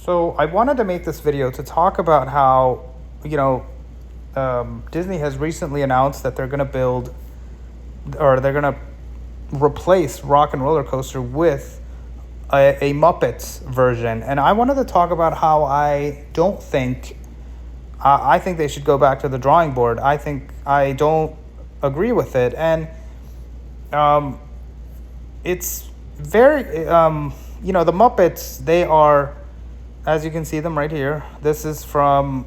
So I wanted to make this video to talk about how, you know, Disney has recently announced that they're going to build, or they're going to replace Rock and Roller Coaster with a Muppets version. And I wanted to talk about how I don't think, I think they should go back to the drawing board. I don't agree with it. And it's very, the Muppets, they are, as you can see them right here. This is from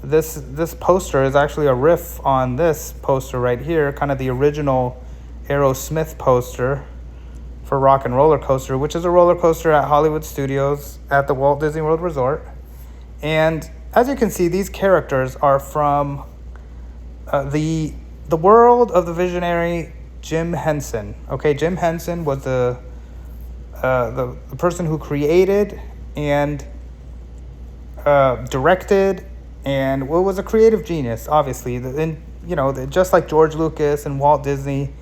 this poster is actually a riff on this poster right here, kind of the original Aerosmith poster for Rock and Roller Coaster, which is a roller coaster at Hollywood Studios at the Walt Disney World Resort. And as you can see, these characters are from the world of the visionary Jim Henson. Okay, Jim Henson was the person who created and directed, and was a creative genius, obviously. And just like George Lucas and Walt Disney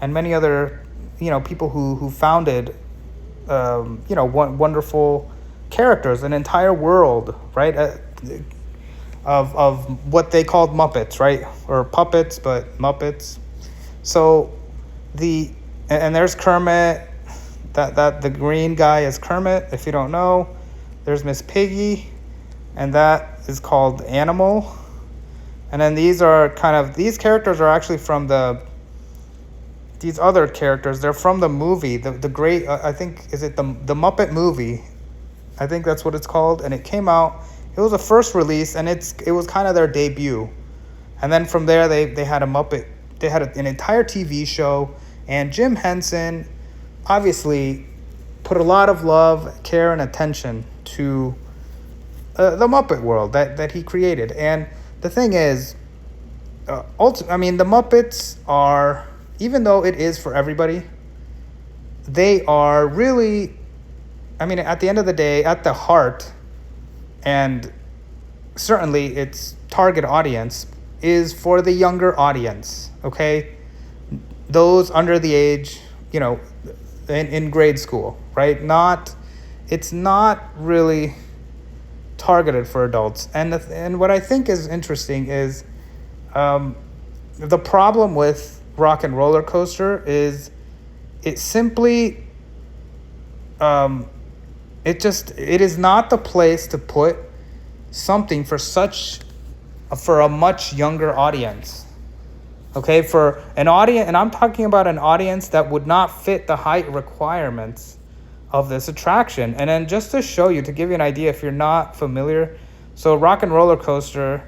and many other people who founded wonderful characters, an entire world, right, of what they called Muppets, right, or puppets, but Muppets. So and there's Kermit. That the green guy is Kermit, if you don't know. There's Miss Piggy, and that is called Animal. And then these characters are actually from these other characters. They're from the movie, the great, I think, is it the Muppet movie? I think that's what it's called. And it came out, it was a first release, and it was kind of their debut. And then from there, they had an entire TV show, and Jim Henson obviously put a lot of love, care, and attention to the Muppet world that he created. And the thing is, the Muppets are, even though it is for everybody, they are really, at the end of the day, at the heart, and certainly its target audience is for the younger audience, okay? Those under the age, in grade school, right? It's not really targeted for adults. And what I think is interesting is the problem with Rock and Roller Coaster is it simply it is not the place to put something for a much younger audience. Okay, for an audience, and I'm talking about an audience that would not fit the height requirements of this attraction. And then just to show you, to give you an idea, if you're not familiar, so Rock and Roller Coaster,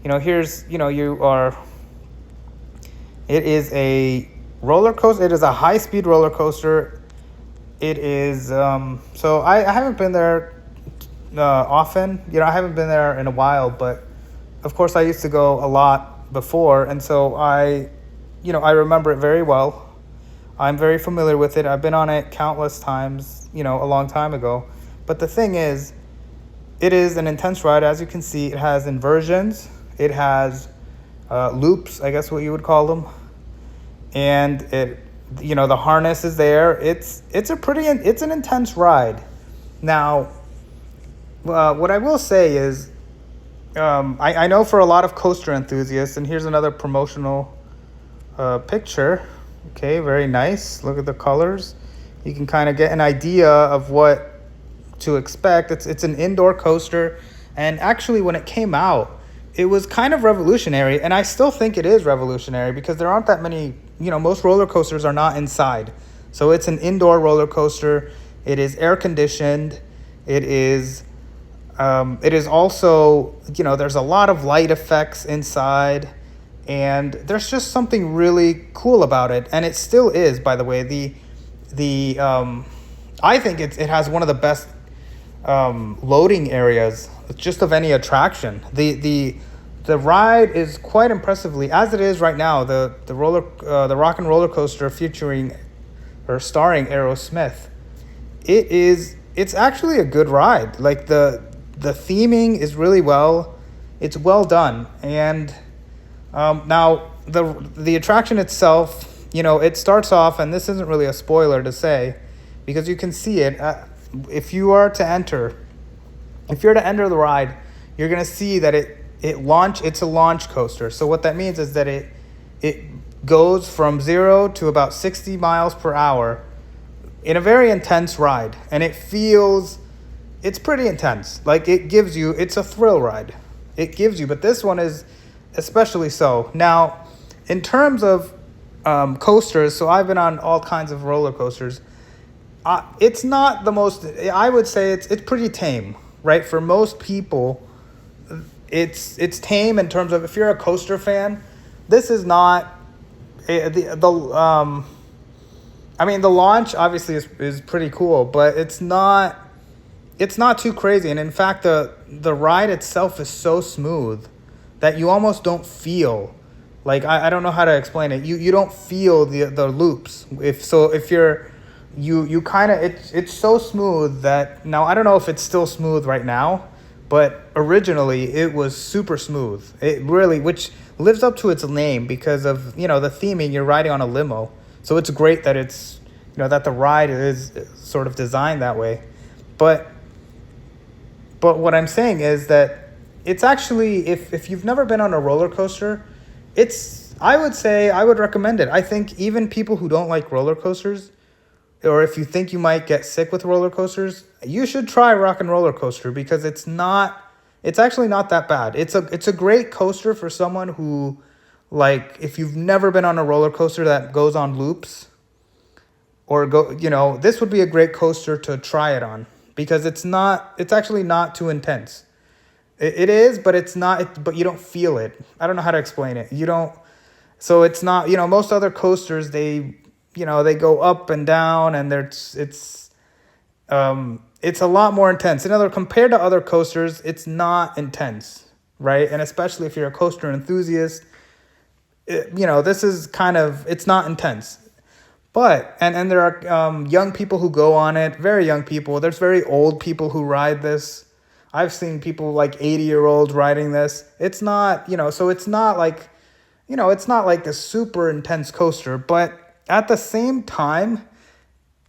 it is a roller coaster. It is a high-speed roller coaster. It is, so I haven't been there often. I haven't been there in a while, but of course I used to go a lot before, and so I remember it very well. I'm very familiar with it. I've been on it countless times, a long time ago. But the thing is, it is an intense ride. As you can see, it has inversions, it has loops, I guess what you would call them, and the harness is there. It's an intense ride. Now, what I will say is, I know for a lot of coaster enthusiasts, and here's another promotional picture. Okay, very nice. Look at the colors. You can kind of get an idea of what to expect. It's an indoor coaster, and actually when it came out, it was kind of revolutionary, and I still think it is revolutionary because there aren't that many, most roller coasters are not inside. So it's an indoor roller coaster. It is air conditioned. It is also, there's a lot of light effects inside, and there's just something really cool about it. And it still is, by the way. I think it has one of the best loading areas just of any attraction. The ride is quite impressively, as it is right now, the Rock and Roller Coaster featuring or starring Aerosmith. It's actually a good ride. Like the theming is really it's well done. And now the attraction itself, it starts off, and this isn't really a spoiler to say, because you can see it. If you are to enter if you're to enter the ride, you're gonna see that it's a launch coaster. So what that means is that it goes from 0 to about 60 miles per hour in a very intense ride, and it's pretty intense. Like it's a thrill ride. It gives you, but this one is especially so. Now, in terms of coasters, so I've been on all kinds of roller coasters. It's not the most. I would say it's pretty tame, right? For most people, it's tame in terms of if you're a coaster fan. This is not the I mean, the launch obviously is pretty cool, but it's not too crazy. And in fact, the ride itself is so smooth that you almost don't feel like I don't know how to explain it. You don't feel the loops. If you kind of it's so smooth that now I don't know if it's still smooth right now, but originally it was super smooth. It really, which lives up to its name because of the theming. You're riding on a limo, so it's great that it's that the ride is sort of designed that way. But what I'm saying is that it's actually if you've never been on a roller coaster, I would say I would recommend it. I think even people who don't like roller coasters, or if you think you might get sick with roller coasters, you should try Rock and Roller Coaster because it's actually not that bad. It's a great coaster for someone who, like, if you've never been on a roller coaster that goes on loops, this would be a great coaster to try it on because it's actually not too intense. It is, but it's not, but you don't feel it. I don't know how to explain it. You don't, so it's not, most other coasters, they go up and down and it's a lot more intense. In other words, compared to other coasters, it's not intense, right? And especially if you're a coaster enthusiast, this is it's not intense. But, and there are young people who go on it, very young people. There's very old people who ride this. I've seen people like 80-year-olds riding this. It's not, so it's not like, it's not like this super intense coaster, but at the same time,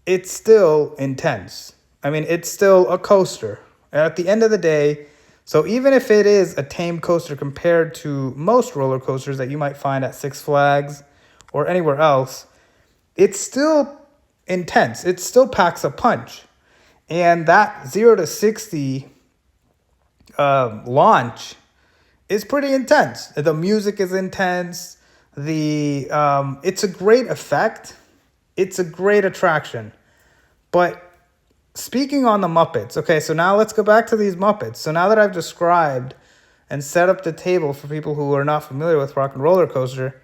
it's still intense. I mean, it's still a coaster. At the end of the day, so even if it is a tame coaster compared to most roller coasters that you might find at Six Flags or anywhere else, it's still intense. It still packs a punch. And that 0 to 60 launch is pretty intense. The music is intense. It's a great effect. It's a great attraction. But speaking on the Muppets, okay, so now let's go back to these Muppets. So now that I've described and set up the table for people who are not familiar with Rock and Roller Coaster,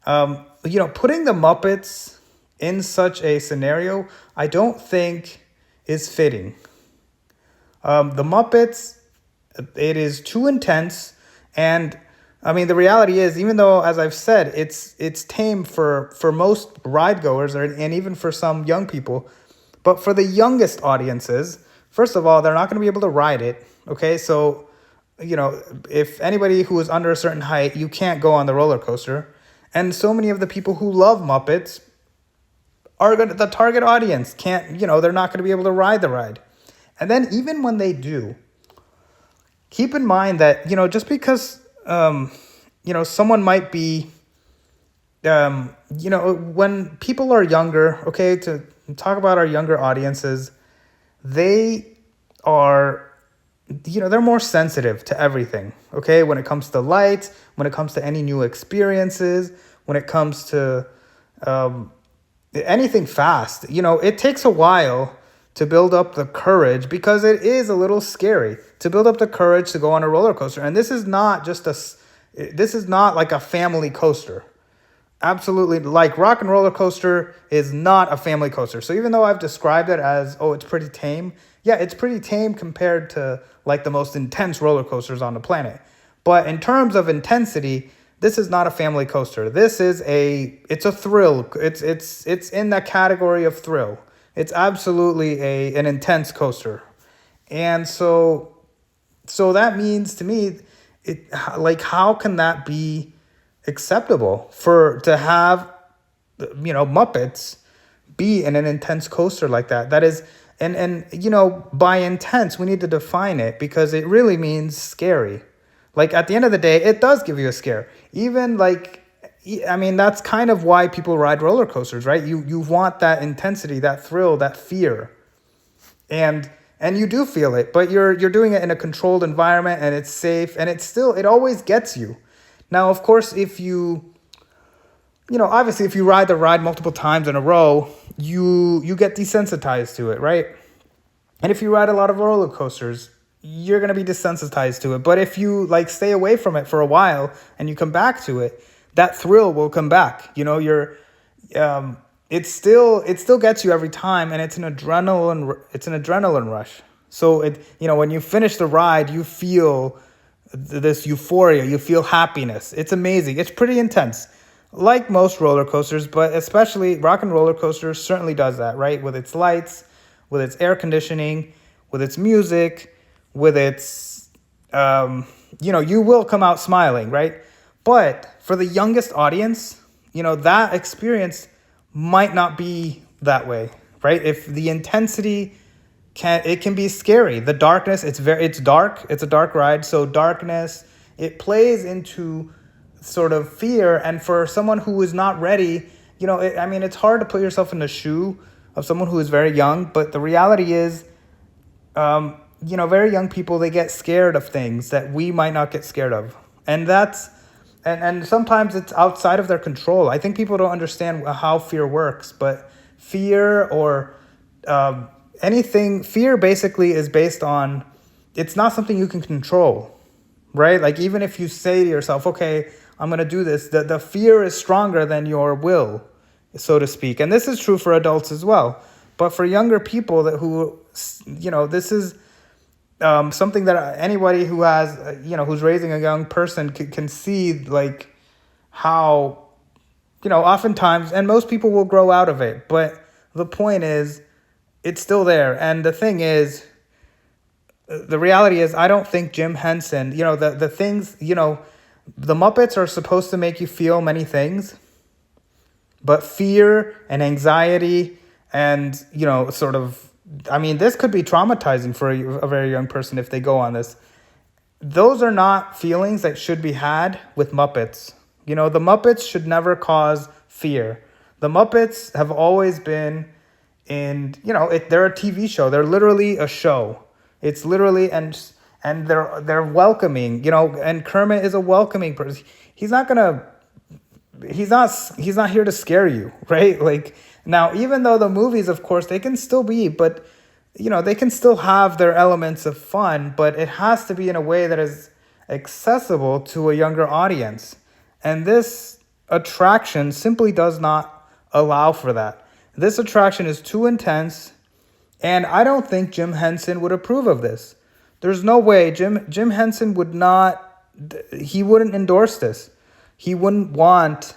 putting the Muppets in such a scenario, I don't think is fitting. The Muppets, it is too intense, and I mean the reality is, even though, as I've said, it's tame for most ride goers and even for some young people, but for the youngest audiences, first of all, they're not going to be able to ride it. Okay, so if anybody who is under a certain height, you can't go on the roller coaster, and so many of the people who love Muppets the target audience can't, they're not going to be able to ride the ride. And then even when they do, keep in mind that, just because, someone might be, when people are younger, okay, to talk about our younger audiences, they are, they're more sensitive to everything, okay? When it comes to lights, when it comes to any new experiences, when it comes to, anything fast, it takes a while to build up the courage because it is a little scary to build up the courage to go on a roller coaster. And this is not like a family coaster. Absolutely. Like Rock and Roller Coaster is not a family coaster. So even though I've described it as, it's pretty tame. Yeah, it's pretty tame compared to like the most intense roller coasters on the planet. But in terms of intensity, this is not a family coaster. It's a thrill. It's in that category of thrill. It's absolutely an intense coaster. And so that means to me, how can that be acceptable to have, Muppets be in an intense coaster like that? That is, And by intense, we need to define it, because it really means scary. Like, at the end of the day, it does give you a scare. Even like, I mean, that's kind of why people ride roller coasters, right? You want that intensity, that thrill, that fear. And you do feel it, but you're doing it in a controlled environment, and it's safe, and it always gets you. Now, of course, if obviously, if you ride the ride multiple times in a row, you get desensitized to it, right? And if you ride a lot of roller coasters, you're going to be desensitized to it. But if you like stay away from it for a while and you come back to it, that thrill will come back. It still gets you every time, and it's an adrenaline rush. So when you finish the ride, you feel this euphoria, you feel happiness. It's amazing. It's pretty intense, like most roller coasters, but especially Rock and Roller Coaster certainly does that, right? With its lights, with its air conditioning, with its music, with its, you will come out smiling, right? But for the youngest audience, that experience might not be that way, right? If the intensity can be scary. The darkness, it's dark. It's a dark ride. So darkness, it plays into sort of fear. And for someone who is not ready, it's hard to put yourself in the shoe of someone who is very young. But the reality is, very young people, they get scared of things that we might not get scared of. And and sometimes it's outside of their control. I think people don't understand how fear works, but fear or fear basically is based on, it's not something you can control, right? Like, even if you say to yourself, okay, I'm going to do this, the fear is stronger than your will, so to speak. And this is true for adults as well. But for younger people this is something that anybody who has, who's raising a young person can see, like, how, oftentimes, and most people will grow out of it. But the point is, it's still there. And the thing is, the reality is, I don't think Jim Henson, the things, the Muppets are supposed to make you feel many things, but fear and anxiety and, this could be traumatizing for a very young person if they go on this. Those are not feelings that should be had with Muppets. The Muppets should never cause fear. The Muppets have always been they're a TV show. They're literally a show. It's literally, and they're welcoming, and Kermit is a welcoming person. He's not here to scare you, right? Like, now, even though the movies, of course, they can still be, but they can still have their elements of fun, but it has to be in a way that is accessible to a younger audience. And this attraction simply does not allow for that. This attraction is too intense, and I don't think Jim Henson would approve of this. There's no way Jim Henson would not, he wouldn't endorse this. He wouldn't want,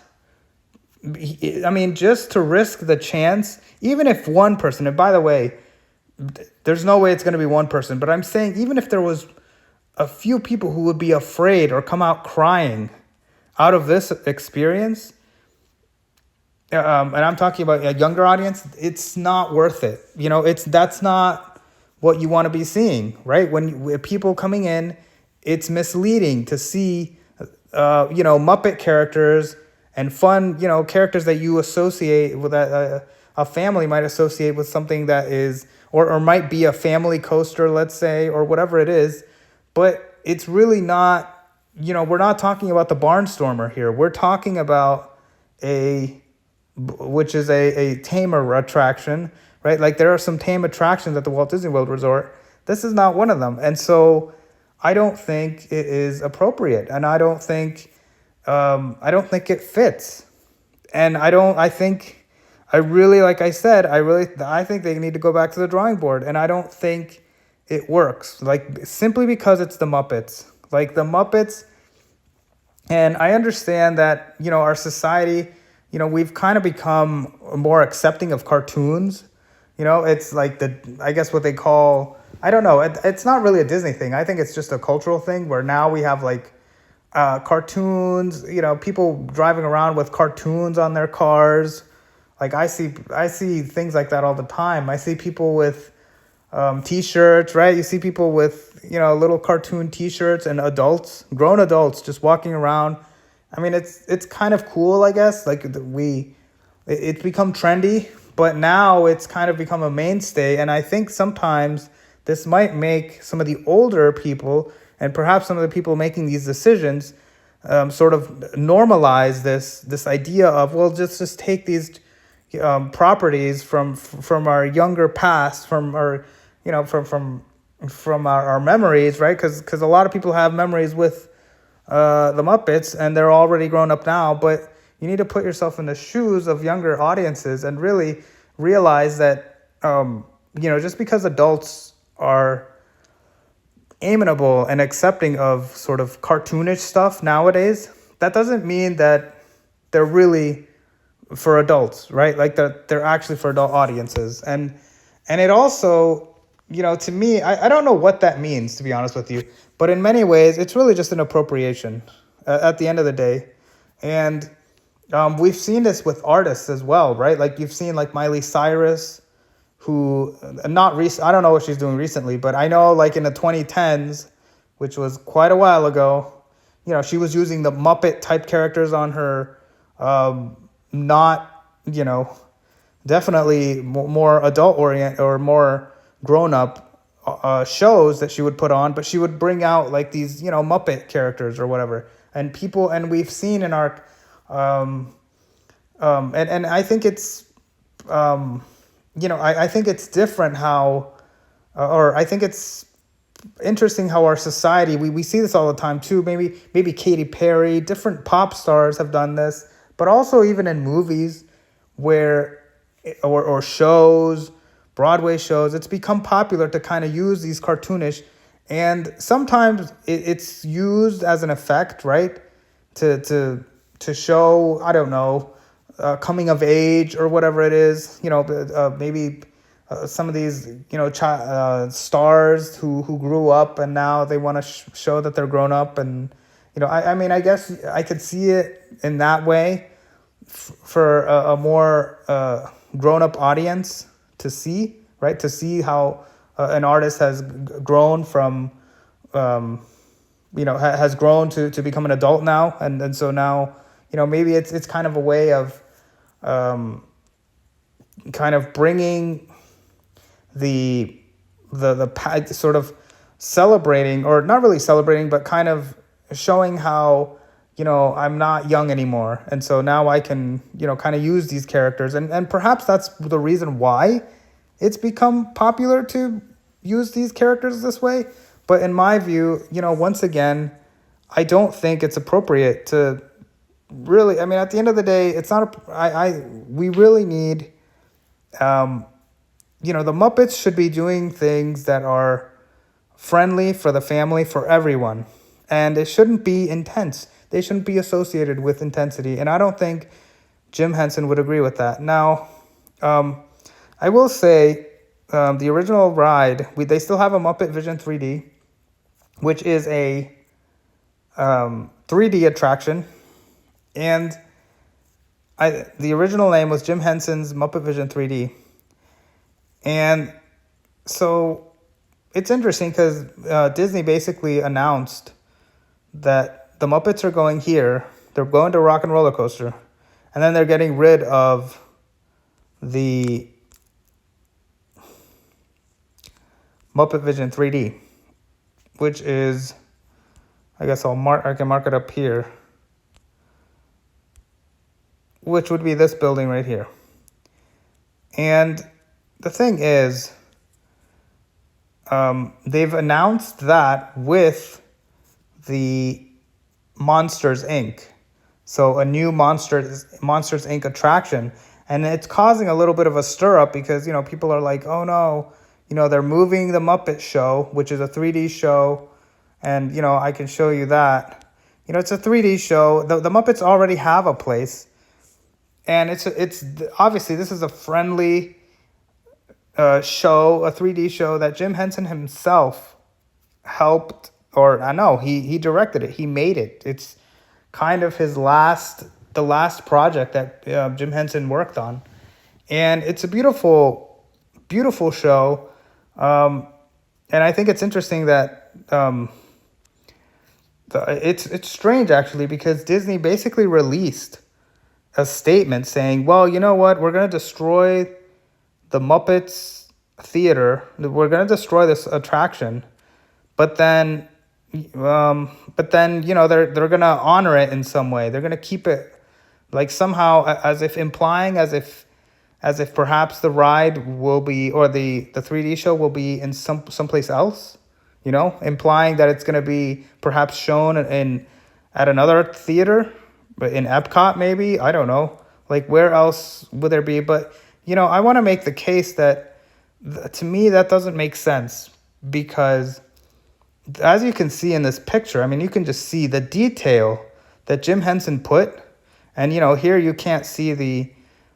just to risk the chance, even if one person, and by the way, there's no way it's going to be one person, but I'm saying even if there was a few people who would be afraid or come out crying out of this experience, and I'm talking about a younger audience, it's not worth it. That's not what you want to be seeing, right? When people coming in, it's misleading to see, Muppet characters and fun, characters that you associate with, a family might associate with something that is, or might be a family coaster, let's say, or whatever it is. But it's really not, we're not talking about the Barnstormer here. We're talking about which is a tamer attraction, right? Like, there are some tame attractions at the Walt Disney World Resort. This is not one of them. And so I don't think it is appropriate. And I don't think it fits. And I think they need to go back to the drawing board. And I don't think it works. Like, simply because it's the Muppets. Like, the Muppets, and I understand that, our society, we've kind of become more accepting of cartoons. It's like I guess what they call, I don't know. It's not really a Disney thing. I think it's just a cultural thing where now we have like cartoons, people driving around with cartoons on their cars. Like, I see things like that all the time. I see people with T-shirts, right? You see people with, little cartoon T-shirts, and adults, grown adults, just walking around. I mean, it's kind of cool, I guess. Like it's become trendy, but now it's kind of become a mainstay. And I think sometimes this might make some of the older people, and perhaps some of the people making these decisions, sort of normalize this idea of, well, just take these properties from our younger past, from our our memories, right? Because a lot of people have memories with the Muppets, and they're already grown up now. But you need to put yourself in the shoes of younger audiences and really realize that just because adults are amenable and accepting of sort of cartoonish stuff nowadays, that doesn't mean that they're really for adults, right? Like they're actually for adult audiences. And it also, to me, I don't know what that means, to be honest with you, but in many ways it's really just an appropriation at the end of the day. And we've seen this with artists as well, right? Like you've seen like Miley Cyrus, who I don't know what she's doing recently, but I know like in the 2010s, which was quite a while ago, she was using the Muppet type characters on her, not, definitely more adult orient or more grown up shows that she would put on, but she would bring out like these, Muppet characters or whatever. And we've seen in our, and I think it's, I think it's different how, or I think it's interesting how our society, we see this all the time too. Maybe Katy Perry, different pop stars have done this, but also even in movies or shows, Broadway shows, it's become popular to kind of use these cartoonish, and sometimes it's used as an effect, right? To show, I don't know, coming of age or whatever it is, maybe some of these, stars who grew up and now they want to show that they're grown up. And, I mean, I guess I could see it in that way for a more grown up audience to see, right? To see how an artist has grown from, has grown to become an adult now. And so now, maybe it's kind of a way of kind of bringing the sort of celebrating, or not really celebrating, but kind of showing how, I'm not young anymore. And so now I can, kind of use these characters. And perhaps that's the reason why it's become popular to use these characters this way. But in my view, once again, I don't think it's appropriate to really, I mean, at the end of the day, it's not we really need, the Muppets should be doing things that are friendly for the family, for everyone. And it shouldn't be intense. They shouldn't be associated with intensity. And I don't think Jim Henson would agree with that. Now, I will say, the original ride, they still have a Muppet Vision 3D, which is a 3D attraction. And the original name was Jim Henson's Muppet Vision 3D. And so it's interesting because Disney basically announced that the Muppets are going here. They're going to Rock and Roller Coaster. And then they're getting rid of the Muppet Vision 3D, which is, I guess I can mark it up here, which would be this building right here. And the thing is, they've announced that with the Monsters, Inc. So a new Monsters Inc. attraction. And it's causing a little bit of a stir up because, people are like, oh no, they're moving the Muppet Show, which is a 3D show. And, I can show you that. It's a 3D show. The Muppets already have a place. And it's obviously this is a friendly show, a 3D show that Jim Henson himself helped, or I know he directed it. He made it. It's kind of the last project that Jim Henson worked on, and it's a beautiful, beautiful show. And I think it's interesting that it's strange actually because Disney basically released a statement saying, well, you know what, we're going to destroy the Muppets theater. We're going to destroy this attraction, but then, they're going to honor it in some way. They're going to keep it like somehow as if implying as if perhaps the ride will be or the 3D show will be in someplace else, implying that it's going to be perhaps shown in at another theater, but in Epcot maybe, I don't know. Like where else would there be? But I want to make the case that to me that doesn't make sense because as you can see in this picture, I mean you can just see the detail that Jim Henson put, and here you can't see here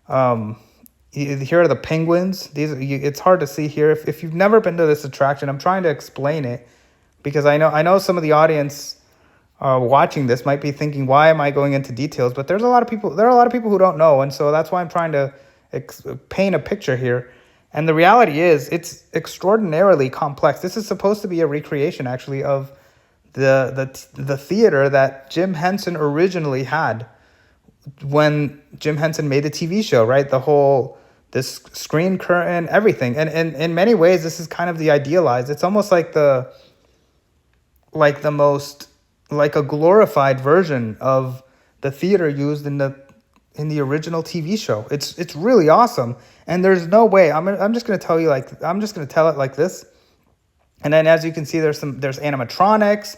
are the penguins. It's hard to see here. If you've never been to this attraction, I'm trying to explain it because I know some of the audience watching this might be thinking, why am I going into details? But there are a lot of people who don't know, and so that's why I'm trying to paint a picture here. And the reality is, it's extraordinarily complex. This is supposed to be a recreation, actually, of the theater that Jim Henson originally had when Jim Henson made the TV show, right? This screen curtain, everything. And in many ways, this is kind of the idealized. It's almost like a glorified version of the theater used in the original TV show. It's really awesome. And there's no way, I'm just going to tell you I'm just going to tell it like this. And then as you can see, there's animatronics,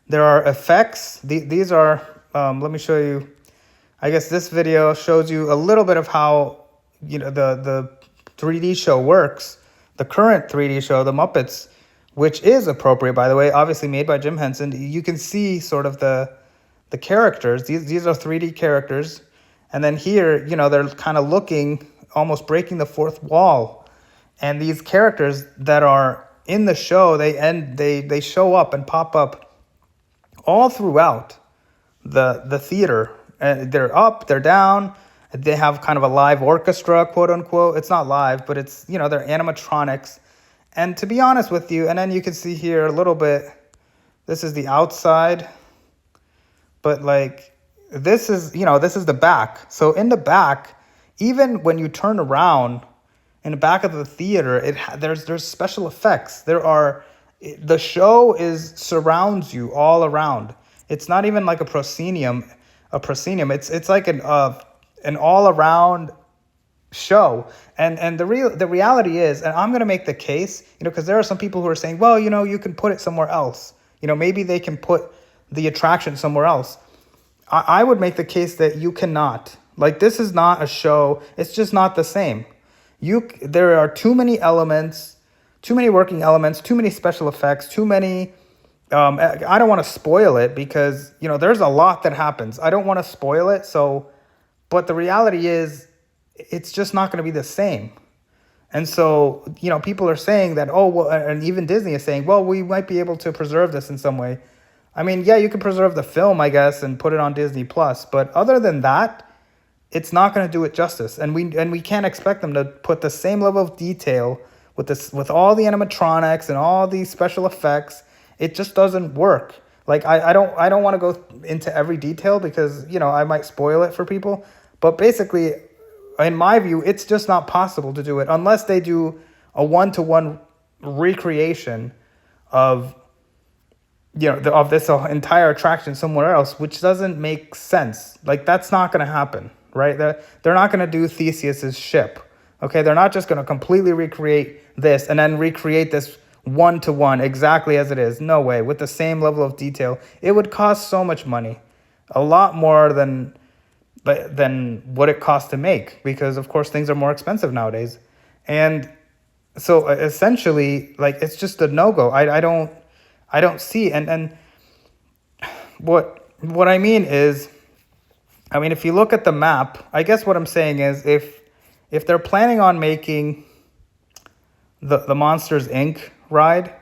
there are effects. These are, let me show you. I guess this video shows you a little bit of how the 3D show works. The current 3D show, The Muppets, which is appropriate, by the way, obviously made by Jim Henson. You can see sort of the characters. These are 3D characters. And then here, they're kind of looking, almost breaking the fourth wall. And these characters that are in the show, they show up and pop up all throughout the theater. They're up, they're down. They have kind of a live orchestra, quote unquote. It's not live, but it's, they're animatronics. And to be honest with you, and then you can see here a little bit, this is the outside, but this is the back. So in the back, even when you turn around in the back of the theater, there's special effects. The show surrounds you all around. It's not even like a proscenium. It's like an all around show. And the reality is, and I'm going to make the case, because there are some people who are saying, well, you can put it somewhere else. Maybe they can put the attraction somewhere else. I would make the case that you cannot. This is not a show. It's just not the same. There are too many elements, too many working elements, too many special effects, too many. I don't want to spoil it because, there's a lot that happens. I don't want to spoil it. But the reality is, it's just not going to be the same. And so, people are saying that, oh, well, and even Disney is saying, well, we might be able to preserve this in some way. I mean, yeah, you can preserve the film, I guess, and put it on Disney Plus. But other than that, it's not going to do it justice. And we can't expect them to put the same level of detail with all the animatronics and all these special effects. It just doesn't work. I don't want to go into every detail because, I might spoil it for people. But basically, in my view, it's just not possible to do it unless they do a one-to-one recreation of, of this entire attraction somewhere else, which doesn't make sense. That's not going to happen, right? They're not going to do Theseus's ship. Okay, they're not just going to completely recreate this and then recreate this one-to-one exactly as it is. No way, with the same level of detail. It would cost so much money, a lot more than what it costs to make, because of course things are more expensive nowadays. And so essentially, it's just a no-go. I don't see. And what I mean is, if you look at the map, I guess what I'm saying is if they're planning on making the Monsters Inc. ride,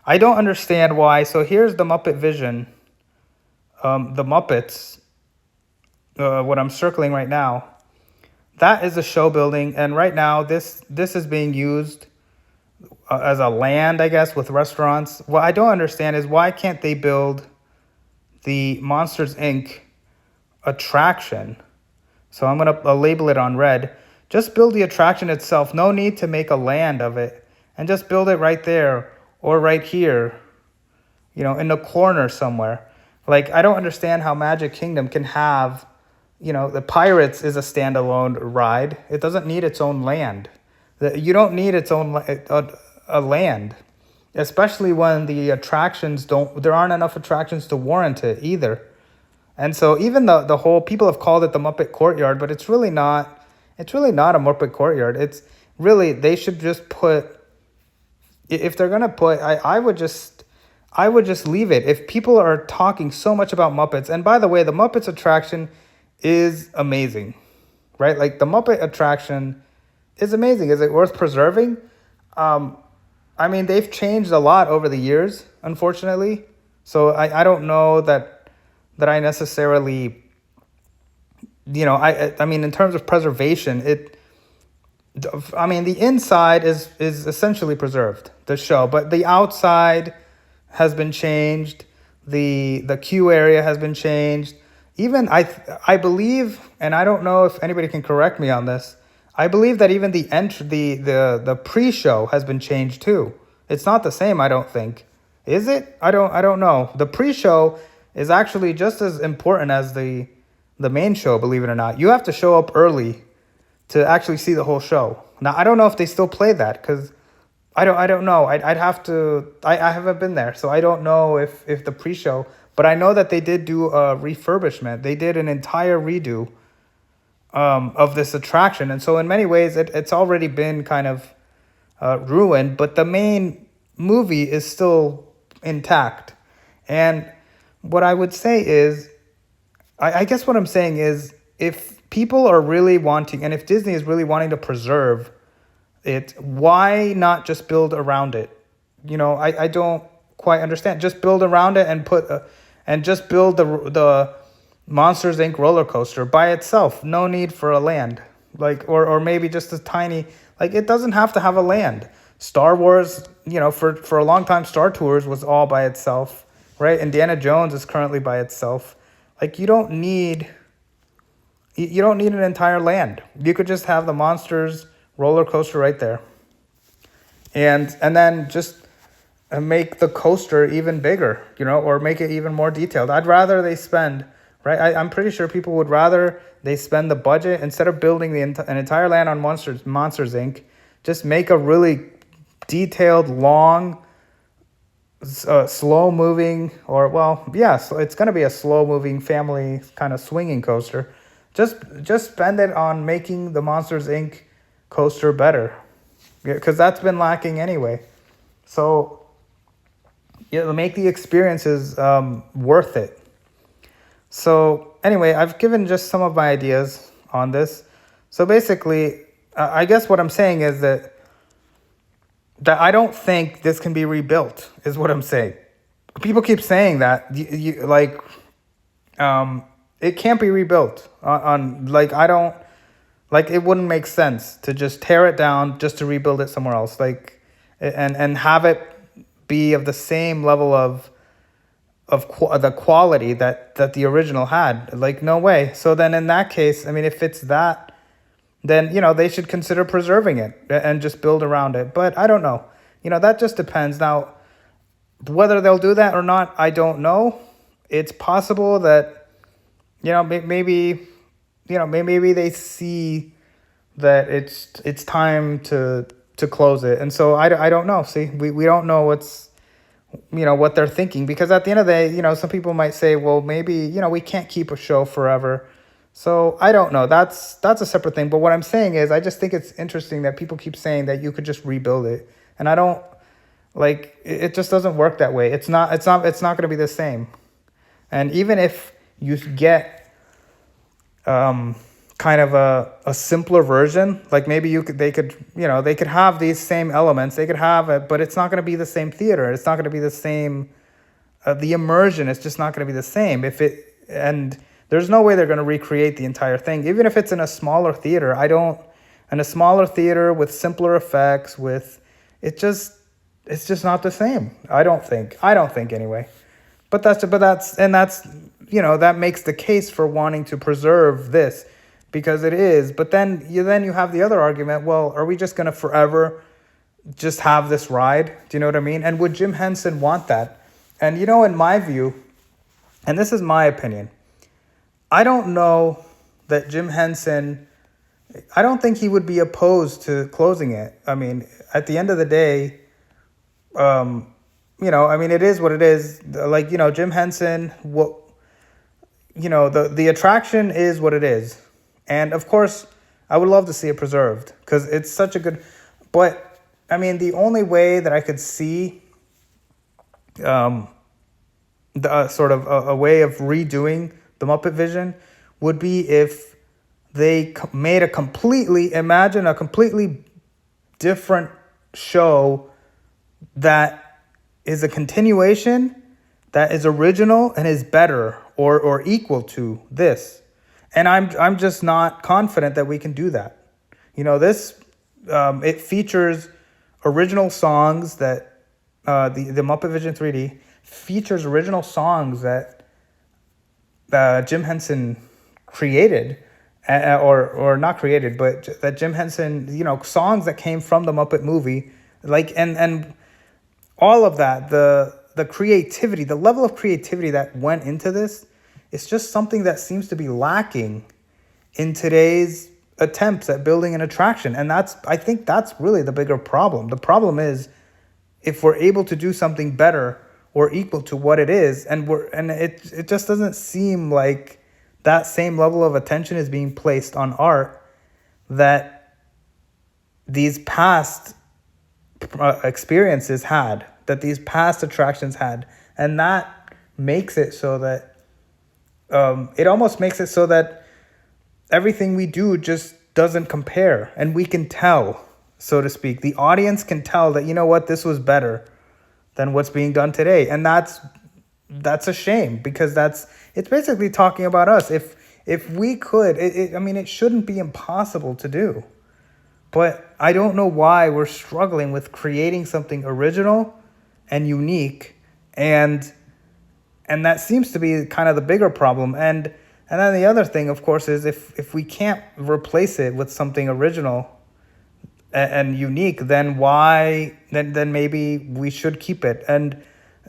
I don't understand why. So here's the Muppet Vision, the Muppets, what I'm circling right now. That is a show building, and right now this is being used as a land, I guess, with restaurants. What I don't understand is why can't they build the Monsters Inc. attraction? So I'm gonna label it on red. Just build the attraction itself. No need to make a land of it, and just build it right there or right here, in the corner somewhere. Like, I don't understand how Magic Kingdom can have, the Pirates is a standalone ride. It doesn't need its own land. You don't need its own a land, especially when the attractions don't. There aren't enough attractions to warrant it either. And so even the whole people have called it the Muppet Courtyard, but it's really not. It's really not a Muppet Courtyard. It's really, they should just put, if they're gonna put, I would just leave it. If people are talking so much about Muppets, and by the way, the Muppets attraction is amazing, right? Like, the Muppet attraction is amazing. Is it worth preserving? I mean, they've changed a lot over the years, unfortunately. So I don't know that I necessarily, I mean, in terms of preservation, I mean, the inside is essentially preserved, the show, but the outside has been changed. The queue area has been changed. Even I believe, and I don't know if anybody can correct me on this. I believe that even the pre-show has been changed too. It's not the same, I don't think. Is it? I don't know. The pre-show is actually just as important as the main show, believe it or not. You have to show up early to actually see the whole show. Now, I don't know if they still play that, because I don't know. I'd have to. I haven't been there, so I don't know if the pre-show. But I know that they did do a refurbishment. They did an entire redo of this attraction, and so in many ways, it's already been kind of ruined. But the main movie is still intact. And what I would say is, I guess what I'm saying is, if people are really wanting, and if Disney is really wanting to preserve it, why not just build around it? I don't quite understand. Just build around it and just build the Monsters Inc. roller coaster by itself. No need for a land, like, or maybe just a tiny, like, it doesn't have to have a land. Star Wars, for a long time, Star Tours was all by itself, right? Indiana Jones is currently by itself. Like, you don't need an entire land. You could just have the Monsters roller coaster right there, and then just make the coaster even bigger, or make it even more detailed. I'd rather they spend, right? I'm pretty sure people would rather they spend the budget, instead of building an entire land on Monsters Inc. Just make a really detailed, long, slow moving, so it's going to be a slow moving family kind of swinging coaster. Just spend it on making the Monsters Inc. coaster better, because that's been lacking anyway. So make the experiences worth it. So anyway, I've given just some of my ideas on this. So basically, I guess what I'm saying is that I don't think this can be rebuilt, is what I'm saying. People keep saying that it can't be rebuilt I don't. Like, it wouldn't make sense to just tear it down just to rebuild it somewhere else. Like, and have it be of the same level of the quality that the original had. Like, no way. So then in that case, I mean, if it's that, then, they should consider preserving it and just build around it. But I don't know. That just depends. Now, whether they'll do that or not, I don't know. It's possible that, maybe they see that it's time to close it. And so I don't know. See, we don't know what they're thinking, because at the end of the day, some people might say, well, maybe, we can't keep a show forever. So I don't know. That's a separate thing. But what I'm saying is, I just think it's interesting that people keep saying that you could just rebuild it. And I don't, it just doesn't work that way. It's not going to be the same. And even if you get kind of a simpler version, like maybe they could have these same elements, they could have it, but it's not going to be the same theater. It's not going to be the same, the immersion is just not going to be the same. And there's no way they're going to recreate the entire thing, even if it's in a smaller theater. In a smaller theater with simpler effects, with, it's just not the same. I don't think anyway. But that's that makes the case for wanting to preserve this, because it is. But then you have the other argument. Well, are we just going to forever just have this ride? Do you know what I mean? And would Jim Henson want that? And in my view, and this is my opinion, I don't know that Jim Henson, I don't think he would be opposed to closing it. I mean, at the end of the day, it is what it is. Like, Jim Henson, the attraction is what it is. And of course, I would love to see it preserved because it's such a good, but I mean, the only way that I could see the sort of a way of redoing the Muppet Vision would be if they made a completely different show that is a continuation, that is original and is better or equal to this. And I'm just not confident that we can do that. This it features original songs that the Muppet Vision 3D features original songs that Jim Henson created, or not created, but that Jim Henson, songs that came from the Muppet movie, like and all of that, the creativity, the level of creativity that went into this, is just something that seems to be lacking in today's attempts at building an attraction. And I think that's really the bigger problem. The problem is if we're able to do something better or equal to what it is, and it just doesn't seem like that same level of attention is being placed on art that these past experiences had, that these past attractions had. And that makes it so that it almost makes it so that everything we do just doesn't compare, and we can tell, so to speak. The audience can tell that, this was better than what's being done today. And that's a shame, because it's basically talking about us. If we could, it shouldn't be impossible to do. But I don't know why we're struggling with creating something original and unique, and that seems to be kind of the bigger problem. And then the other thing, of course, is if we can't replace it with something original and unique, then maybe we should keep it, and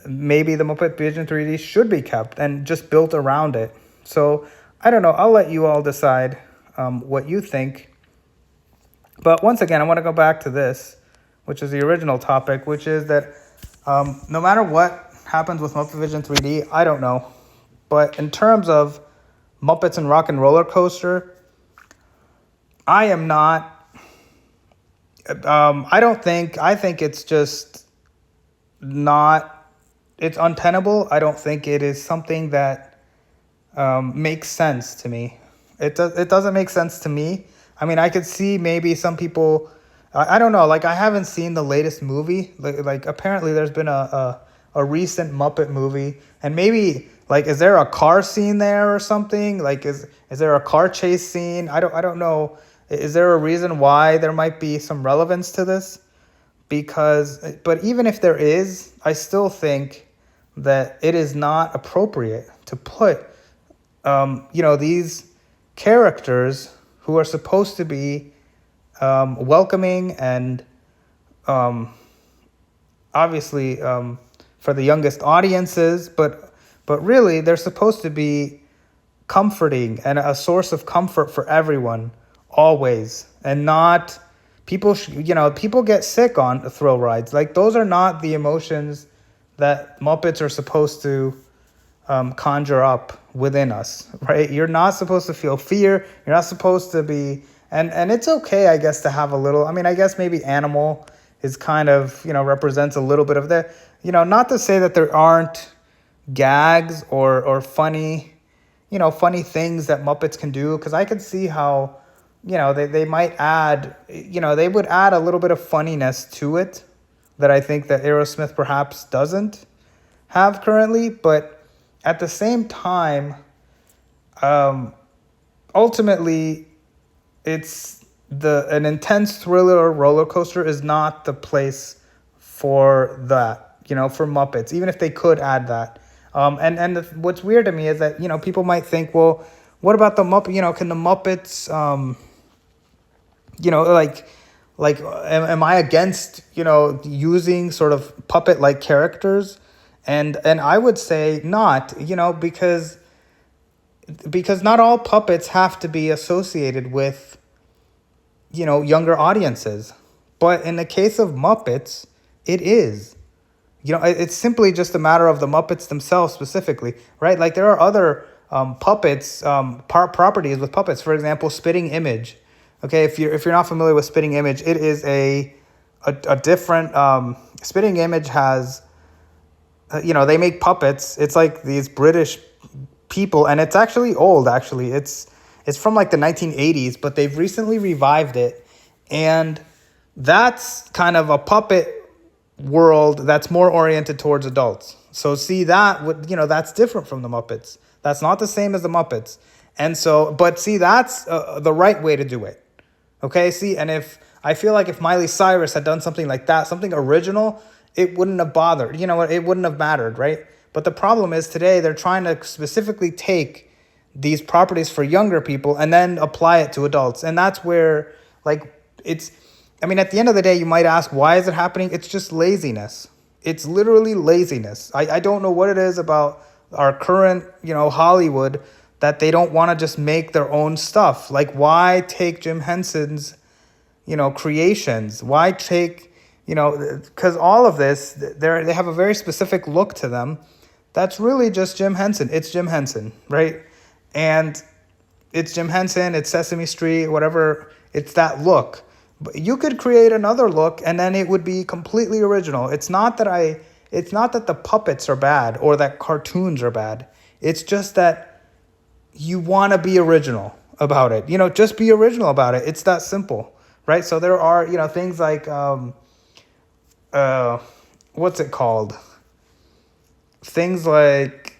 maybe the Muppet Vision 3D should be kept and just built around it. So I don't know. I'll let you all decide what you think. But once again, I want to go back to this, which is the original topic, which is that no matter what happens with Muppet Vision 3D, I don't know. But in terms of Muppets and Rock and Roller Coaster, I am not. I think it's just not. It's untenable. I don't think it is something that makes sense to me. It doesn't make sense to me. I mean, I could see maybe some people. I don't know. Like, I haven't seen the latest movie. Like apparently there's been a recent Muppet movie, and maybe, like, is there a car scene there or something? Like, is there a car chase scene? I don't know. Is there a reason why there might be some relevance to this? But even if there is, I still think that it is not appropriate to put, these characters who are supposed to be welcoming and obviously for the youngest audiences, but really they're supposed to be comforting and a source of comfort for everyone always, and not people. People get sick on thrill rides. Like, those are not the emotions that Muppets are supposed to conjure up within us, right? You're not supposed to feel fear. You're not supposed to be, and it's okay, I guess, to have a little. I mean, I guess maybe Animal is kind of, represents a little bit of that. Not to say that there aren't gags or funny, funny things that Muppets can do, because I could see how, they might add, they would add a little bit of funniness to it that I think that Aerosmith perhaps doesn't have currently. But at the same time, ultimately, it's an intense thriller roller coaster is not the place for that, for Muppets, even if they could add that. What's weird to me is that, people might think, well, what about the Muppet? Can the Muppets, am I against, using sort of puppet-like characters? And I would say not, because not all puppets have to be associated with, younger audiences. But in the case of Muppets, it is. It's simply just a matter of the Muppets themselves specifically, right? Like there are other puppets, properties with puppets. For example, Spitting Image. Okay, if you're not familiar with Spitting Image, it is a different. Spitting Image has, they make puppets. It's like these British people, and it's actually old. Actually, it's from like the 1980s, but they've recently revived it, and that's kind of a puppet world that's more oriented towards adults. So see that that's different from the Muppets. That's not the same as the Muppets, and so but see that's the right way to do it. Okay, see, and I feel like if Miley Cyrus had done something like that, something original, it wouldn't have bothered. It wouldn't have mattered, right? But the problem is today they're trying to specifically take these properties for younger people and then apply it to adults. And that's where, at the end of the day, you might ask, why is it happening? It's just laziness. It's literally laziness. I don't know what it is about our current, Hollywood, that they don't want to just make their own stuff. Like, why take Jim Henson's, creations? Why take, because all of this, they have a very specific look to them. That's really just Jim Henson. It's Jim Henson, right? And it's Jim Henson, it's Sesame Street, whatever. It's that look. But you could create another look, and then it would be completely original. It's not that the puppets are bad or that cartoons are bad. It's just that you want to be original about it. Just be original about it. It's that simple, right? So there are, things like, what's it called? Things like,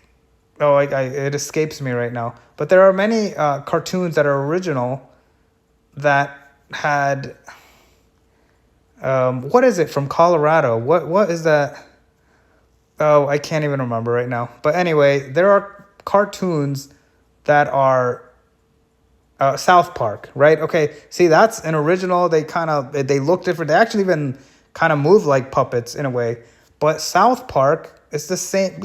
it escapes me right now. But there are many cartoons that are original that had, what is it from Colorado? What is that? Oh, I can't even remember right now. But anyway, there are cartoons that are South Park, right? Okay, see, that's an original. They look different. They actually even kind of move like puppets in a way. But South Park is the same,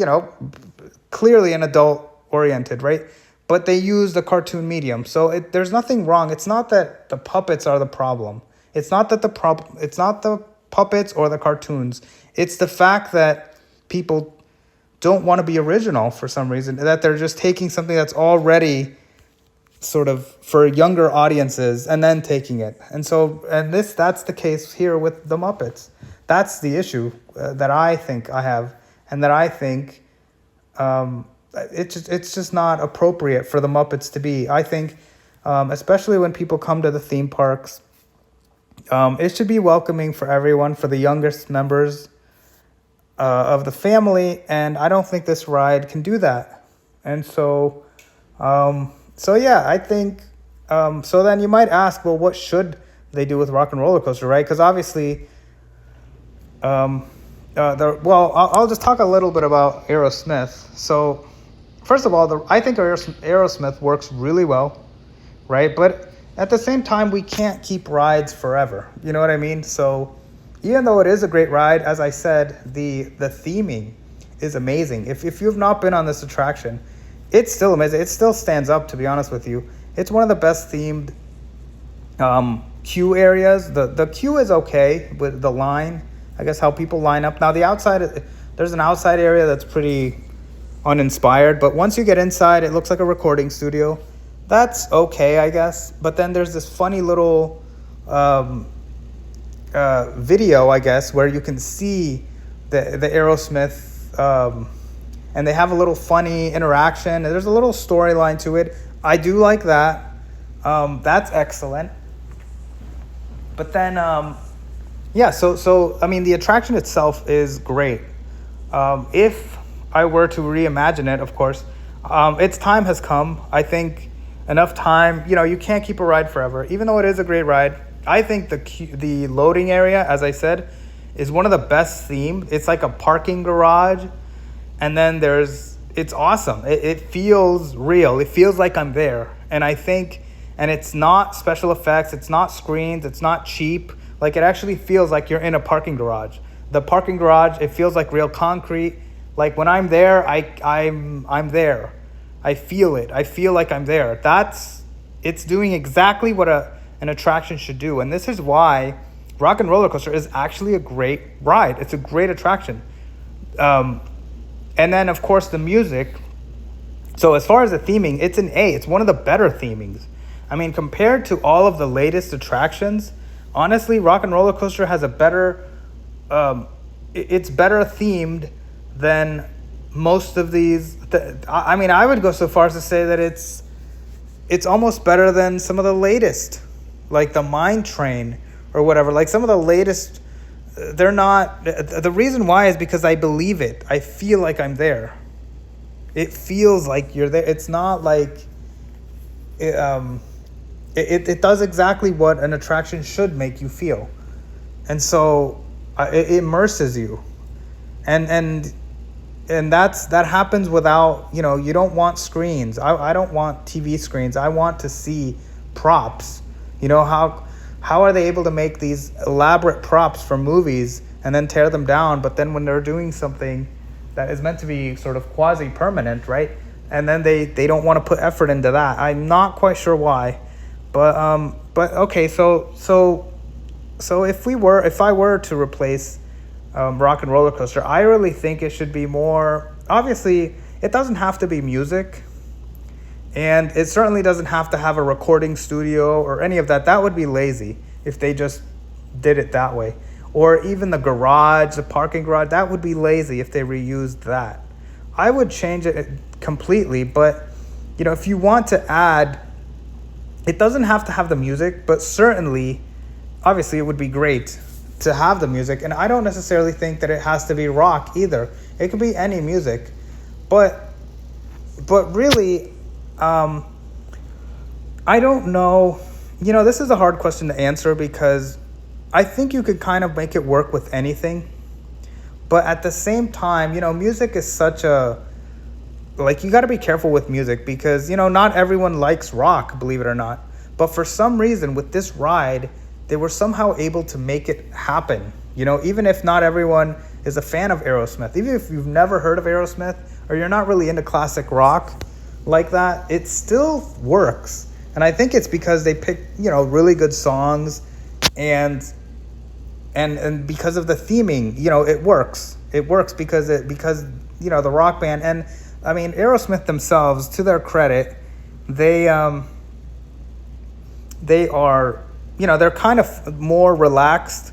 clearly an adult oriented, right? But they use the cartoon medium. So there's nothing wrong. It's not that the puppets are the problem. It's not that it's not the puppets or the cartoons. It's the fact that people don't want to be original for some reason, that they're just taking something that's already sort of for younger audiences and then taking it. That's the case here with the Muppets. That's the issue that I think I have, and that I think it's just not appropriate for the Muppets to be. I think, especially when people come to the theme parks, it should be welcoming for everyone, for the youngest members of the family, and I don't think this ride can do that. And so I think, so then you might ask, well, what should they do with Rock and Roller Coaster, right? Because obviously, I'll just talk a little bit about Aerosmith. So, first of all, I think Aerosmith works really well, right? But at the same time, we can't keep rides forever. You know what I mean? So, even though it is a great ride, as I said, the theming is amazing. If you've not been on this attraction, it's still amazing. It still stands up, to be honest with you. It's one of the best themed queue areas. The queue is okay with the line, I guess, how people line up. Now, the outside, there's an outside area that's pretty uninspired, but once you get inside, it looks like a recording studio. That's okay, I guess. But then there's this funny little video, I guess, where you can see the Aerosmith, and they have a little funny interaction, and there's a little storyline to it. I do like that. That's excellent. But then, so I mean, the attraction itself is great. If I were to reimagine it, of course, its time has come. I think enough time, you can't keep a ride forever, even though it is a great ride. I think the loading area, as I said, is one of the best themed. It's like a parking garage, and then it's awesome. It feels real. It feels like I'm there. And I think, and it's not special effects, it's not screens, it's not cheap. Like, it actually feels like you're in a parking garage. The parking garage, it feels like real concrete. Like, when I'm there, I'm there. I feel it. I feel like I'm there. It's doing exactly what an attraction should do. And this is why Rock and Roller Coaster is actually a great ride. It's a great attraction. And then, of course, the music. So as far as the theming, it's an A. It's one of the better themings. I mean, compared to all of the latest attractions, honestly, Rock and Roller Coaster has a better, it's better themed than most of these. I mean, I would go so far as to say that it's almost better than some of the latest, like the Mine Train or whatever. Like, some of the latest, they're not. The reason why is because I believe it. I feel like I'm there. It feels like you're there. It's not like it does exactly what an attraction should make you feel, and so it immerses you, and that happens without, you don't want screens. I don't want TV screens. I want to see props. How are they able to make these elaborate props for movies and then tear them down, but then when they're doing something that is meant to be sort of quasi-permanent, right? And then they don't want to put effort into that. I'm not quite sure why, but okay. So if I were to replace Rock and Roller Coaster, I really think it should be more. Obviously, it doesn't have to be music, and it certainly doesn't have to have a recording studio or any of that. That would be lazy if they just did it that way. Or even the garage, the parking garage, that would be lazy if they reused that. I would change it completely, but if you want to add, it doesn't have to have the music, but certainly, obviously, it would be great to have the music. And I don't necessarily think that it has to be rock either. It could be any music, but really, I don't know. This is a hard question to answer because I think you could kind of make it work with anything. But at the same time, music is such a, like, you got to be careful with music because, not everyone likes rock, believe it or not. But for some reason, with this ride, they were somehow able to make it happen. Even if not everyone is a fan of Aerosmith, even if you've never heard of Aerosmith or you're not really into classic rock like that, it still works. And I think it's because they picked, really good songs and because of the theming, it works. It works because the rock band, and I mean Aerosmith themselves, to their credit, they are, they're kind of more relaxed.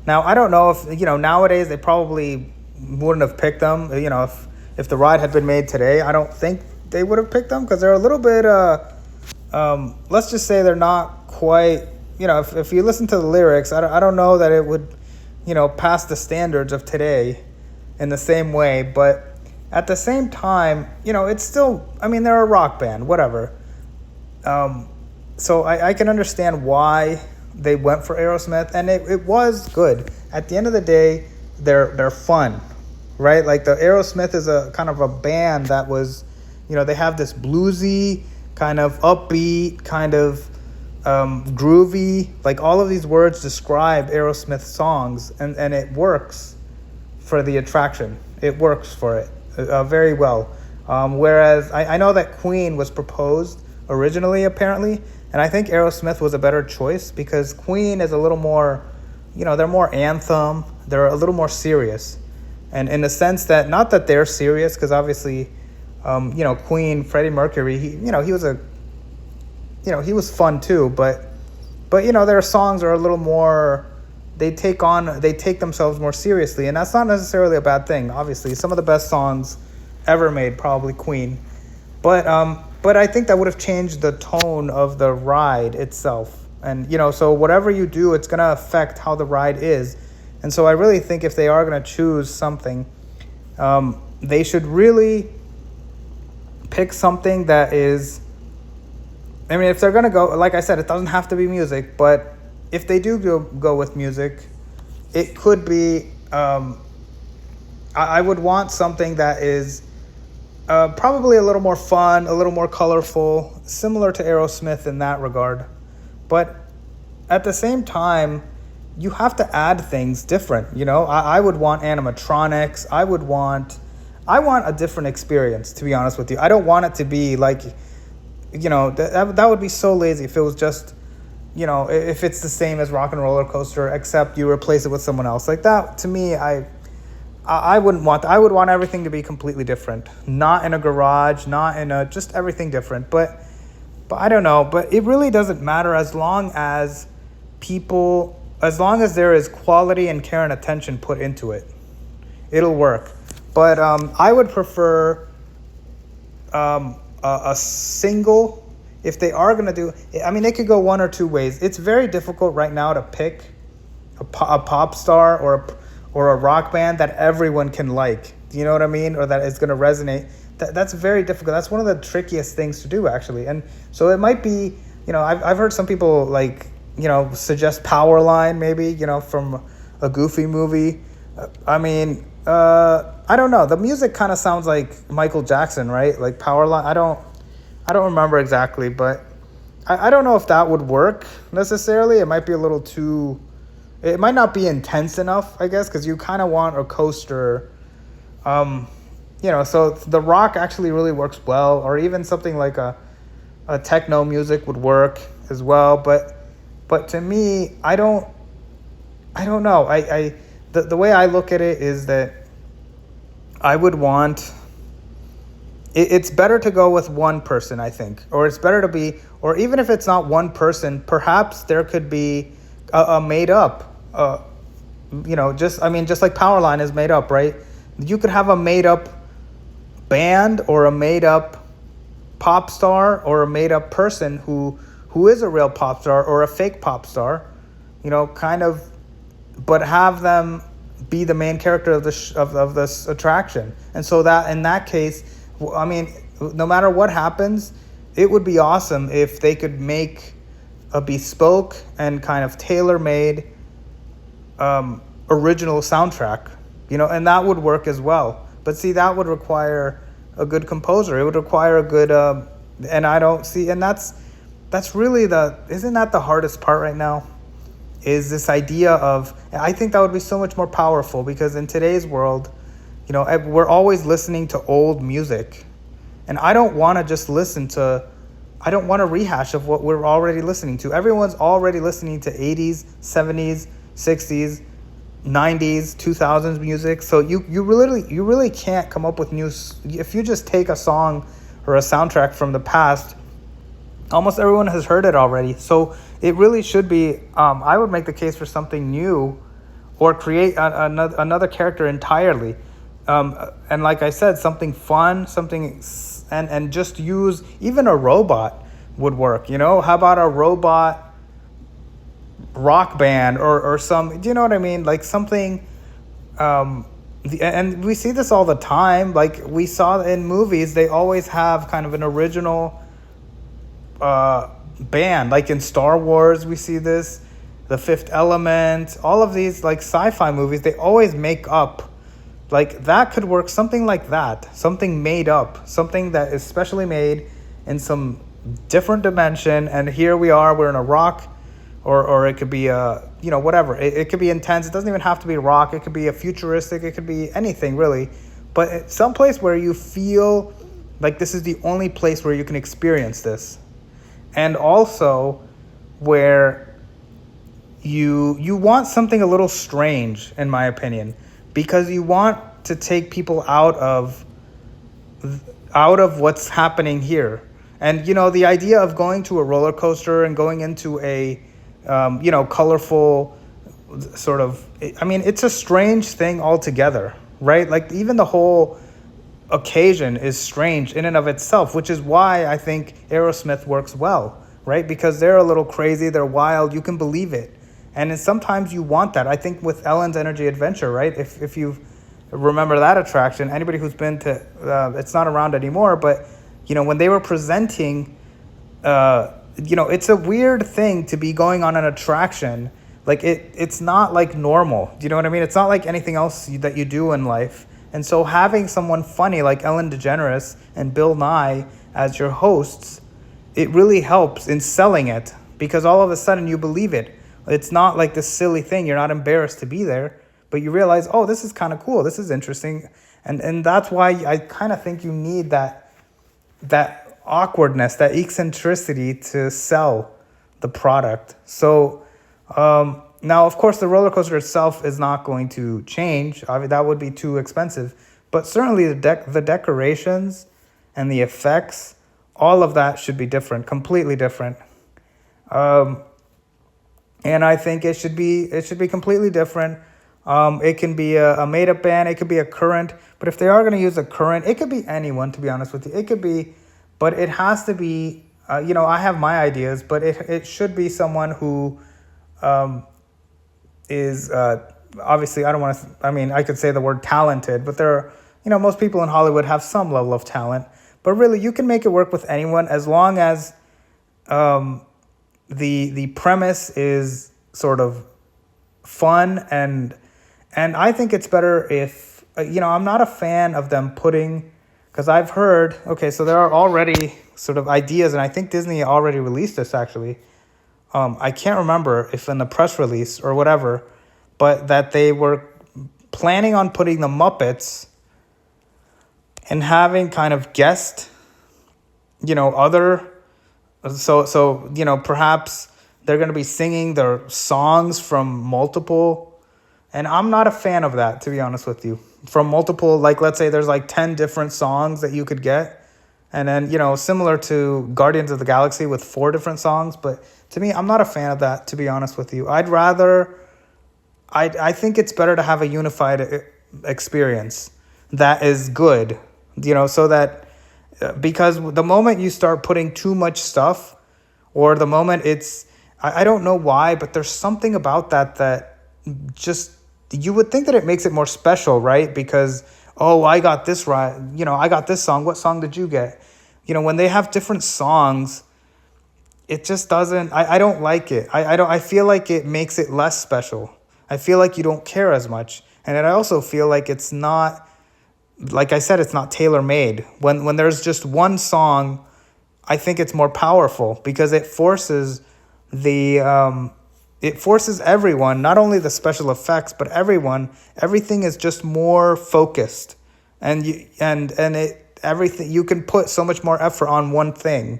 Now, I don't know if, nowadays they probably wouldn't have picked them. If the ride had been made today, I don't think they would have picked them because they're a little bit, let's just say they're not quite, if you listen to the lyrics, I don't know that it would, pass the standards of today in the same way. But at the same time, it's still, they're a rock band, whatever. So I can understand why they went for Aerosmith, and it was good. At the end of the day, they're fun, right? Like, the Aerosmith is a kind of a band that was, they have this bluesy, kind of upbeat, kind of groovy, like, all of these words describe Aerosmith songs, and it works for the attraction. It works for it very well. Whereas I know that Queen was proposed originally, apparently, and I think Aerosmith was a better choice because Queen is a little more, they're more anthem, they're a little more serious. And in the sense that, not that they're serious, because obviously, Queen, Freddie Mercury, he was fun too, but their songs are a little more, they take themselves more seriously, and that's not necessarily a bad thing. Obviously, some of the best songs ever made, probably Queen, but I think that would have changed the tone of the ride itself. And so whatever you do, it's gonna affect how the ride is. And so I really think if they are gonna choose something, they should really pick something that is, if they're going to go, like I said, it doesn't have to be music, but if they do go with music, it could be. I would want something that is probably a little more fun, a little more colorful, similar to Aerosmith in that regard. But at the same time, you have to add things different. I would want animatronics. I want a different experience. To be honest with you, I don't want it to be like, that would be so lazy if it was just, if it's the same as Rock and Roller Coaster except you replace it with someone else. Like that, to me, I wouldn't want that. I would want everything to be completely different. Not in a garage, not in a, just everything different. But I don't know. But it really doesn't matter as long as there is quality and care and attention put into it. It'll work. But I would prefer a single, if they are going to do, they could go one or two ways. It's very difficult right now to pick a pop star or a rock band that everyone can like. Do you know what I mean? Or that is going to resonate. That's very difficult. That's one of the trickiest things to do, actually. And so it might be, I've heard some people suggest Powerline maybe, from a Goofy movie. I don't know. The music kind of sounds like Michael Jackson, right? Like Powerline. I don't remember exactly, but I don't know if that would work necessarily. It might be a little too. It might not be intense enough, I guess, because you kind of want a coaster. So the rock actually really works well, or even something like a techno music would work as well. But to me, I don't know. The way I look at it is that I would want. It's better to go with one person, I think, or it's better to be, or even if it's not one person, perhaps there could be a made up. Just like Powerline is made up, right? You could have a made up band or a made up pop star or a made up person who is a real pop star or a fake pop star, but have them be the main character of this attraction. And so that in that case, no matter what happens, it would be awesome if they could make a bespoke and kind of tailor-made original soundtrack, and that would work as well. But see, that would require a good composer. It would require a good, and I don't see, and that's really isn't that the hardest part right now? Is this idea of, I think that would be so much more powerful because in today's world, we're always listening to old music, and I don't want to just I don't want a rehash of what we're already listening to. Everyone's already listening to 80s, 70s, 60s, 90s, 2000s music. So you really can't come up with new. If you just take a song or a soundtrack from the past, almost everyone has heard it already. So it really should be. I would make the case for something new, or create another character entirely. And like I said, something fun, and just use even a robot would work. How about a robot rock band or some, do you know what I mean? Like something, and we see this all the time. Like we saw in movies, they always have kind of an original band. Like in Star Wars, we see this, The Fifth Element, all of these like sci-fi movies, they always make up. Like that could work, something like that, something made up, something that is specially made in some different dimension. And here we're in a rock, or it could be whatever. It could be intense. It doesn't even have to be rock. It could be a futuristic. It could be anything really. But it's some place where you feel like this is the only place where you can experience this. And also where you want something a little strange, in my opinion, because you want to take people out of what's happening here. And, the idea of going to a roller coaster and going into a, colorful sort of, it's a strange thing altogether, right? Like even the whole occasion is strange in and of itself, which is why I think Aerosmith works well, right? Because they're a little crazy, they're wild, you can believe it. And sometimes you want that. I think with Ellen's Energy Adventure, right? If you remember that attraction, anybody who's been to, it's not around anymore, but, when they were presenting, it's a weird thing to be going on an attraction Like it's not like normal. Do you know what I mean? It's not like anything else that you do in life. And so having someone funny like Ellen DeGeneres and Bill Nye as your hosts, it really helps in selling it, because all of a sudden you believe it. It's not like this silly thing. You're not embarrassed to be there, but you realize, oh, this is kind of cool. This is interesting. And that's why I kind of think you need that awkwardness, that eccentricity to sell the product. So now, of course, the roller coaster itself is not going to change. I mean, that would be too expensive. But certainly the decorations and the effects, all of that should be different, completely different. And I think it should be completely different. It can be a made up band. It could be a current. But if they are going to use a current, it could be anyone. To be honest with you, it could be, but it has to be. I have my ideas, but it should be someone who is obviously, I don't want to. I mean, I could say the word talented, but there are, most people in Hollywood have some level of talent. But really, you can make it work with anyone as long as the premise is sort of fun, and I think it's better if I'm not a fan of them putting, because I've heard, okay, so there are already sort of ideas, and I think Disney already released this actually. I can't remember if in the press release or whatever, but that they were planning on putting the Muppets and having kind of guest, other. So perhaps they're going to be singing their songs from multiple, and I'm not a fan of that, to be honest with you. From multiple, like let's say there's like 10 different songs that you could get, and then similar to Guardians of the Galaxy with 4 different songs. But to me, I'm not a fan of that, to be honest with you. I think it's better to have a unified experience that is good, so that. Because the moment you start putting too much stuff, or the moment I don't know why, but there's something about that just, you would think that it makes it more special, right? Because, oh, I got this right, I got this song. What song did you get? When they have different songs, it just doesn't, I don't like it. I feel like it makes it less special. I feel like you don't care as much. And I also feel like it's not, like I said, it's not tailor-made. When there's just one song, I think it's more powerful, because it forces everyone, not only the special effects, but everything is just more focused, and everything, you can put so much more effort on one thing,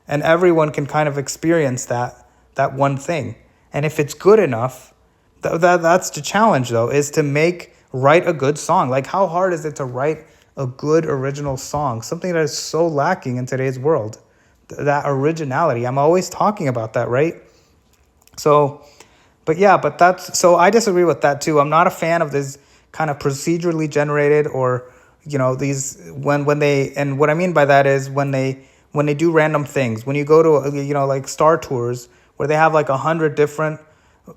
and everyone can kind of experience that one thing. And if it's good enough, that's the challenge though, is to write a good song. Like, how hard is it to write a good original song? Something that is so lacking in today's world. That originality. I'm always talking about that, right? So, but so I disagree with that too. I'm not a fan of this kind of procedurally generated, or, these, when they, and what I mean by that is when they do random things. When you go to, like Star Tours, where they have like 100 different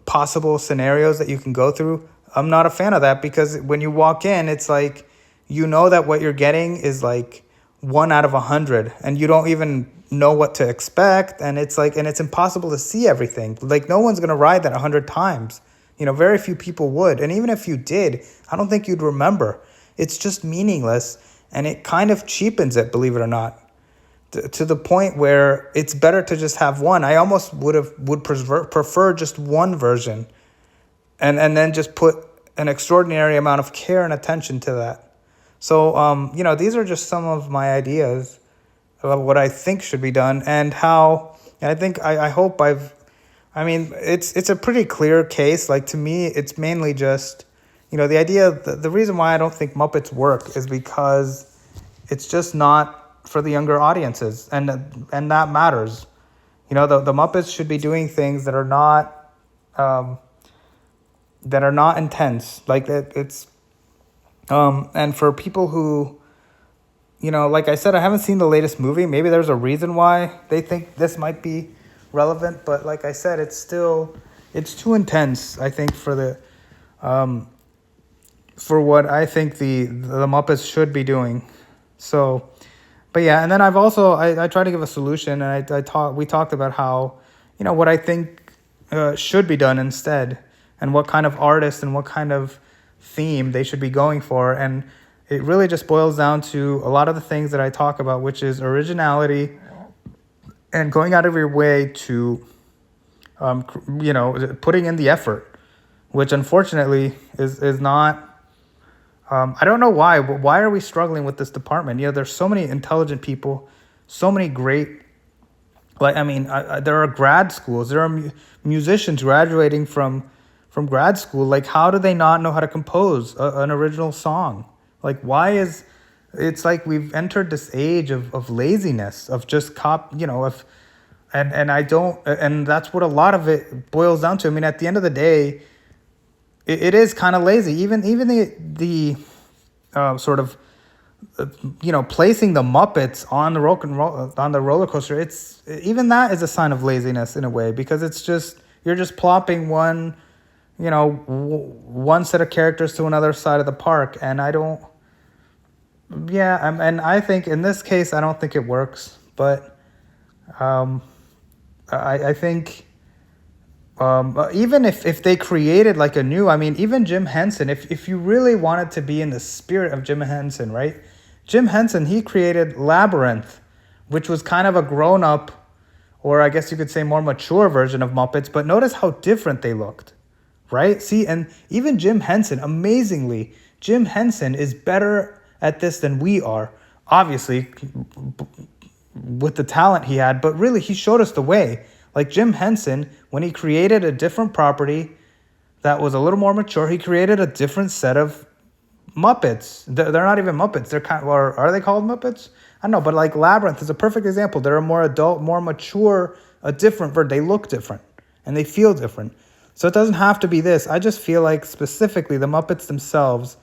possible scenarios that you can go through. I'm not a fan of that, because when you walk in, it's like, that what you're getting is like 1 out of 100, and you don't even know what to expect. And it's like, and it's impossible to see everything. Like, no one's going to ride that 100 times. Very few people would. And even if you did, I don't think you'd remember. It's just meaningless, and it kind of cheapens it, believe it or not, to the point where it's better to just have one. I almost would prefer just one version, and then just put an extraordinary amount of care and attention to that. So, these are just some of my ideas of what I think should be done, and how, and I think, I hope it's a pretty clear case. Like, to me, it's mainly just, the idea, the reason why I don't think Muppets work is because it's just not for the younger audiences, and that matters. The Muppets should be doing things that are not intense, like it's and for people who, like I said, I haven't seen the latest movie. Maybe there's a reason why they think this might be relevant, but like I said, it's too intense, I think, for what I think the Muppets should be doing. So, but yeah, and then I've also I try to give a solution, and we talked about how, what I think should be done instead, and what kind of artist and what kind of theme they should be going for. And it really just boils down to a lot of the things that I talk about, which is originality and going out of your way to, putting in the effort, which unfortunately is not. I don't know why, but why are we struggling with this department? There's so many intelligent people, so many great. There are grad schools. There are musicians graduating from grad school. Like, how do they not know how to compose an original song? Like, why is it's like we've entered this age of laziness, of just and I don't, and that's what a lot of it boils down to. I mean, at the end of the day, it is kind of lazy. Even the sort of placing the Muppets on the roller coaster, it's even that is a sign of laziness in a way, because it's just you're just plopping one set of characters to another side of the park, and and I think in this case I don't think it works, but I think even if they created like a new, even Jim Henson, if you really wanted to be in the spirit of Jim Henson, right? Jim Henson, he created Labyrinth, which was kind of a grown-up, or I guess you could say more mature version of Muppets, but notice how different they looked, right? See, and even Jim Henson, amazingly, Jim Henson is better at this than we are, obviously, with the talent he had, but really, he showed us the way. Like Jim Henson, when he created a different property that was a little more mature, he created a different set of Muppets. They're not even Muppets. They're or are they called Muppets? I don't know, but like Labyrinth is a perfect example. They're a more adult, more mature, a different version. They look different and they feel different. So it doesn't have to be this. I just feel like specifically the Muppets themselves,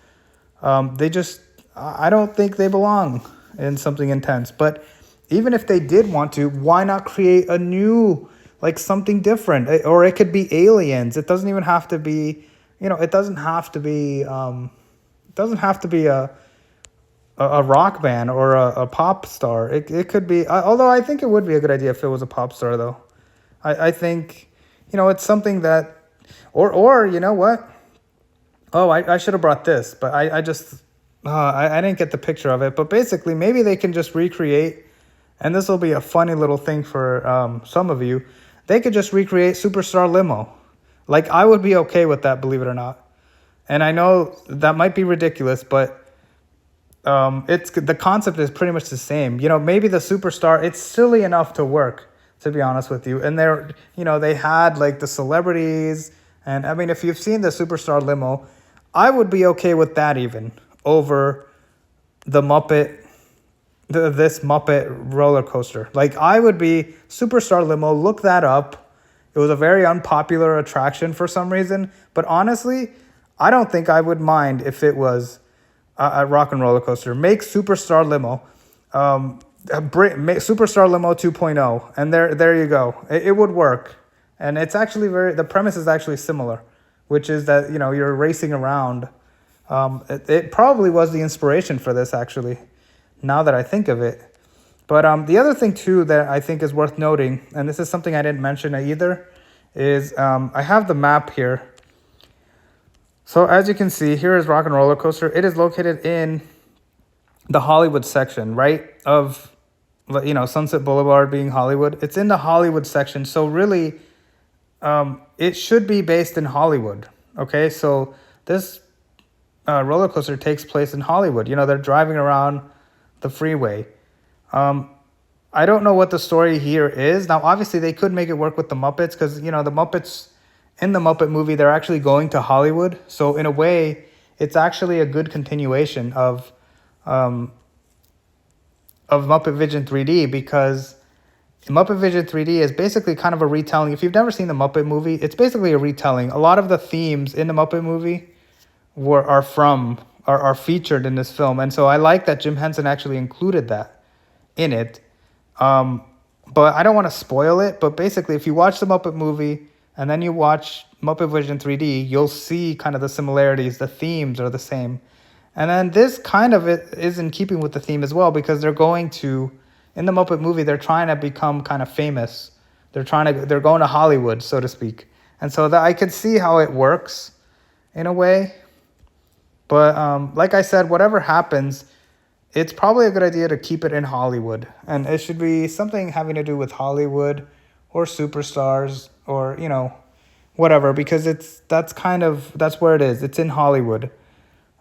I don't think they belong in something intense. But even if they did want to, why not create a new, like something different? Or it could be aliens. It doesn't even have to be, it doesn't have to be a rock band or a pop star. It could be, although I think it would be a good idea if it was a pop star, though. I think, it's something that, or you know what? Oh, I should have brought this, but I didn't get the picture of it. But basically, maybe they can just recreate, and this will be a funny little thing for some of you. They could just recreate Superstar Limo. Like, I would be okay with that, believe it or not. And I know that might be ridiculous, but the concept is pretty much the same. Maybe the Superstar, it's silly enough to work, to be honest with you. And they had like the celebrities, and I mean, if you've seen the Superstar Limo, I would be okay with that even over the Muppet, this Muppet roller coaster. Like, I would be Superstar Limo. Look that up. It was a very unpopular attraction for some reason, but honestly, I don't think I would mind if it was a rock and roller coaster. Make Superstar Limo, make Superstar Limo 2.0, and there you go. It would work, and it's actually the premise is actually similar, which is that you're racing around. It probably was the inspiration for this, actually, now that I think of it. But the other thing too that I think is worth noting, and this is something I didn't mention either, is I have the map here. So as you can see, here is Rock and Roller Coaster. It is located in the Hollywood section, right? Of, Sunset Boulevard being Hollywood. It's in the Hollywood section. So really, it should be based in Hollywood. Okay, so this roller coaster takes place in Hollywood. They're driving around the freeway. I don't know what the story here is. Now, obviously, they could make it work with the Muppets because, the Muppets... in the Muppet movie, they're actually going to Hollywood. So in a way, it's actually a good continuation of Muppet Vision 3D, because Muppet Vision 3D is basically kind of a retelling. If you've never seen the Muppet movie, it's basically a retelling. A lot of the themes in the Muppet movie are featured in this film. And so I like that Jim Henson actually included that in it. But I don't want to spoil it. But basically, if you watch the Muppet movie and then you watch Muppet Vision 3D, you'll see kind of the similarities. The themes are the same. And then this kind of is in keeping with the theme as well, because they're going to, in the Muppet movie, they're trying to become kind of famous. They're going to Hollywood, so to speak. And so that I could see how it works in a way. But like I said, whatever happens, it's probably a good idea to keep it in Hollywood. And it should be something having to do with Hollywood or superstars or, whatever, because that's where it is. It's in Hollywood.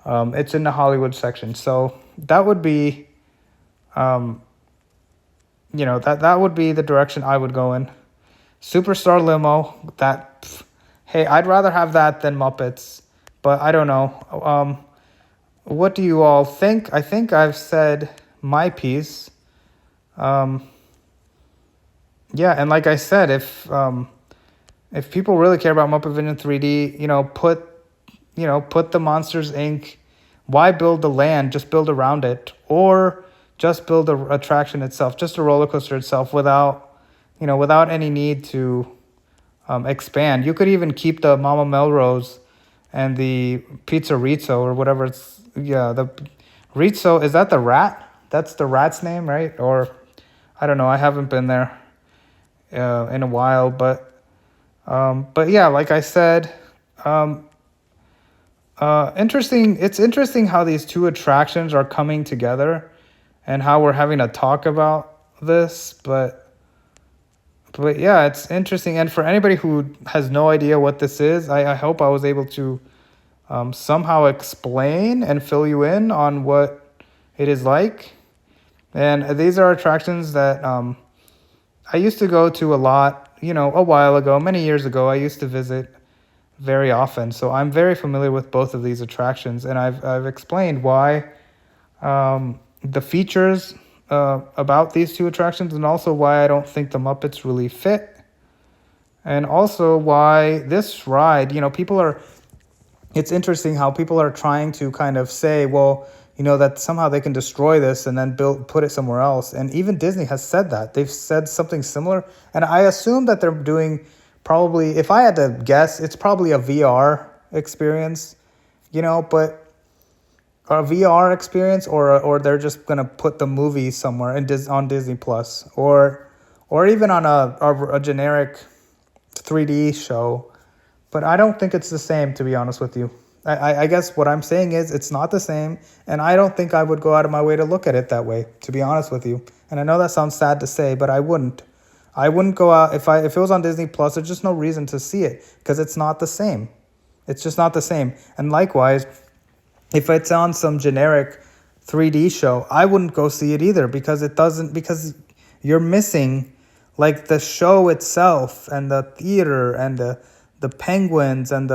It's in the Hollywood section. So that would be, that would be the direction I would go in. Superstar limo, hey, I'd rather have that than Muppets, but I don't know. What do you all think? I think I've said my piece. Yeah, and like I said, if people really care about Muppet Vision 3D, put the Monsters Inc. Why build the land? Just build around it, or just build the attraction itself, just a roller coaster itself, without any need to expand. You could even keep the Mama Melrose and the Pizza Rizzo or whatever it's. Yeah, the Rizzo, is that the rat? That's the rat's name, right? Or I don't know. I haven't been there in a while, but yeah, like I said, interesting. It's interesting how these two attractions are coming together, and how we're having a talk about this. But yeah, it's interesting. And for anybody who has no idea what this is, I hope I was able to somehow explain and fill you in on what it is like. And these are attractions that I used to go to a lot, a while ago, many years ago. I used to visit very often. So I'm very familiar with both of these attractions. And I've explained why the features about these two attractions, and also why I don't think the Muppets really fit. And also why this ride, it's interesting how people are trying to kind of say, well, that somehow they can destroy this and then put it somewhere else. And even Disney has said that. They've said something similar. And I assume that they're doing probably, if I had to guess, it's probably a VR experience, but a VR experience, or they're just going to put the movie somewhere on Disney Plus, or even on a generic 3D show. But I don't think it's the same, to be honest with you. I guess what I'm saying is it's not the same, and I don't think I would go out of my way to look at it that way, to be honest with you. And I know that sounds sad to say, but I wouldn't. I wouldn't go out if it was on Disney Plus. There's just no reason to see it because it's not the same. It's just not the same. And likewise, if it's on some generic 3D show, I wouldn't go see it either because you're missing like the show itself and the theater and the penguins and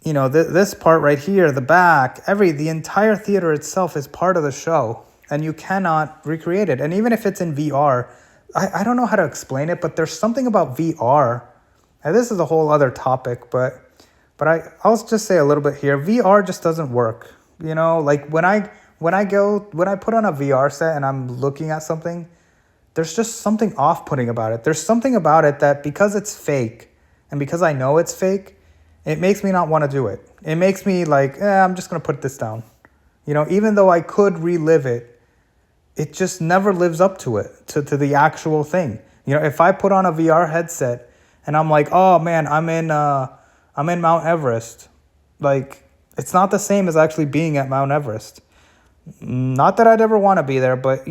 this part right here, the back, the entire theater itself is part of the show, and you cannot recreate it. And even if it's in VR, I don't know how to explain it, but there's something about VR, and this is a whole other topic, but I'll just say a little bit here. VR just doesn't work. Like when I put on a VR set and I'm looking at something, there's just something off-putting about it. There's something about it that because it's fake and because I know it's fake, it makes me not want to do it. It makes me like, I'm just going to put this down. Even though I could relive it, it just never lives up to it, to the actual thing. If I put on a VR headset and I'm like, oh man, I'm in Mount Everest. Like, it's not the same as actually being at Mount Everest. Not that I'd ever want to be there, but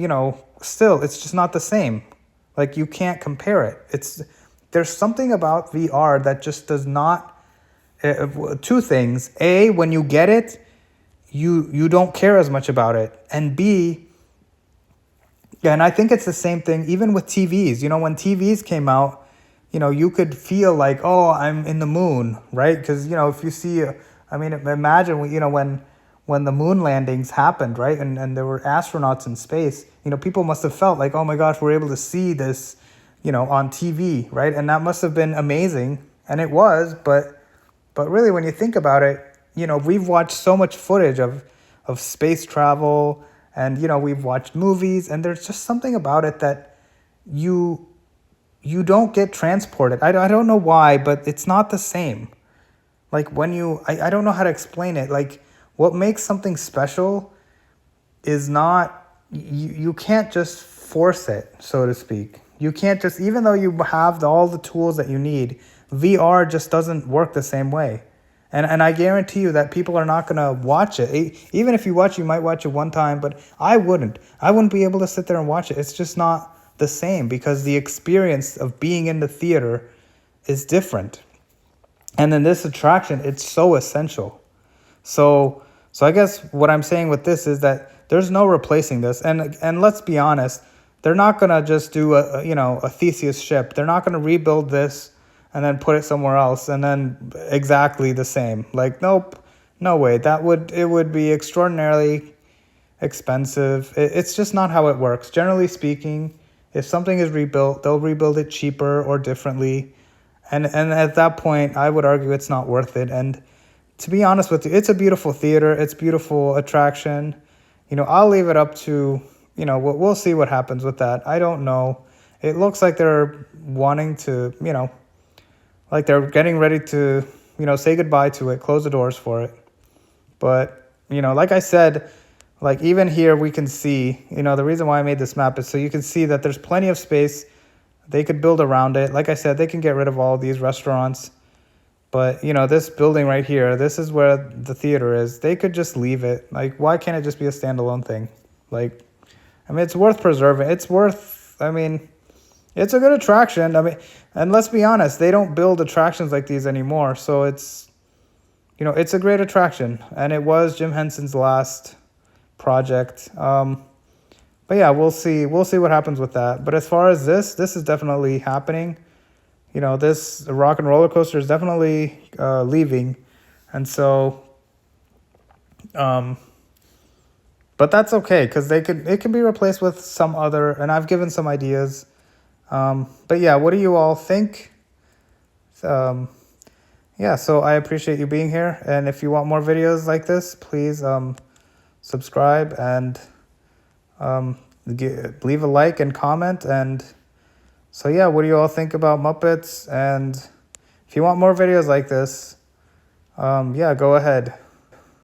still, it's just not the same. Like, you can't compare it. There's something about VR that just does not. Two things: A, when you get it, you don't care as much about it, and B, and I think it's the same thing even with TVs. When TVs came out, you could feel like, oh, I'm in the moon, right? Because if you see, imagine when the moon landings happened, right, and there were astronauts in space, people must have felt like, oh my gosh, we're able to see this, on TV, right? And that must have been amazing, and it was, but really, when you think about it, we've watched so much footage of space travel, and we've watched movies, and there's just something about it that you don't get transported. I don't know why, but it's not the same. Like I don't know how to explain it. Like, what makes something special is not, you can't just force it, so to speak. You can't just, even though you have all the tools that you need, VR just doesn't work the same way. And I guarantee you that people are not going to watch it. Even if you watch, you might watch it one time, but I wouldn't. I wouldn't be able to sit there and watch it. It's just not the same because the experience of being in the theater is different. And then this attraction, it's so essential. So I guess what I'm saying with this is that there's no replacing this. And let's be honest, they're not gonna just do a Theseus ship. They're not gonna rebuild this and then put it somewhere else and then exactly the same. Like, nope, no way. It would be extraordinarily expensive. It's just not how it works. Generally speaking, if something is rebuilt, they'll rebuild it cheaper or differently. And at that point, I would argue it's not worth it. And to be honest with you, it's a beautiful theater. It's a beautiful attraction. I'll leave it up to, we'll see what happens with that. I don't know. It looks like they're wanting to, like they're getting ready to, say goodbye to it, close the doors for it. But, like I said, like even here we can see, the reason why I made this map is so you can see that there's plenty of space. They could build around it. Like I said, they can get rid of all of these restaurants. But, this building right here, this is where the theater is. They could just leave it. Like, why can't it just be a standalone thing? Like, it's worth preserving. It's a good attraction. And let's be honest, they don't build attractions like these anymore. So it's a great attraction. And it was Jim Henson's last project. But yeah, we'll see what happens with that. But as far as this is definitely happening. This rock and roller coaster is definitely leaving. And so, but that's okay because it can be replaced with some other, and I've given some ideas. But yeah, what do you all think? Yeah, so I appreciate you being here. And if you want more videos like this, please subscribe and leave a like and comment. And so yeah, what do you all think about Muppets? And if you want more videos like this, yeah, go ahead.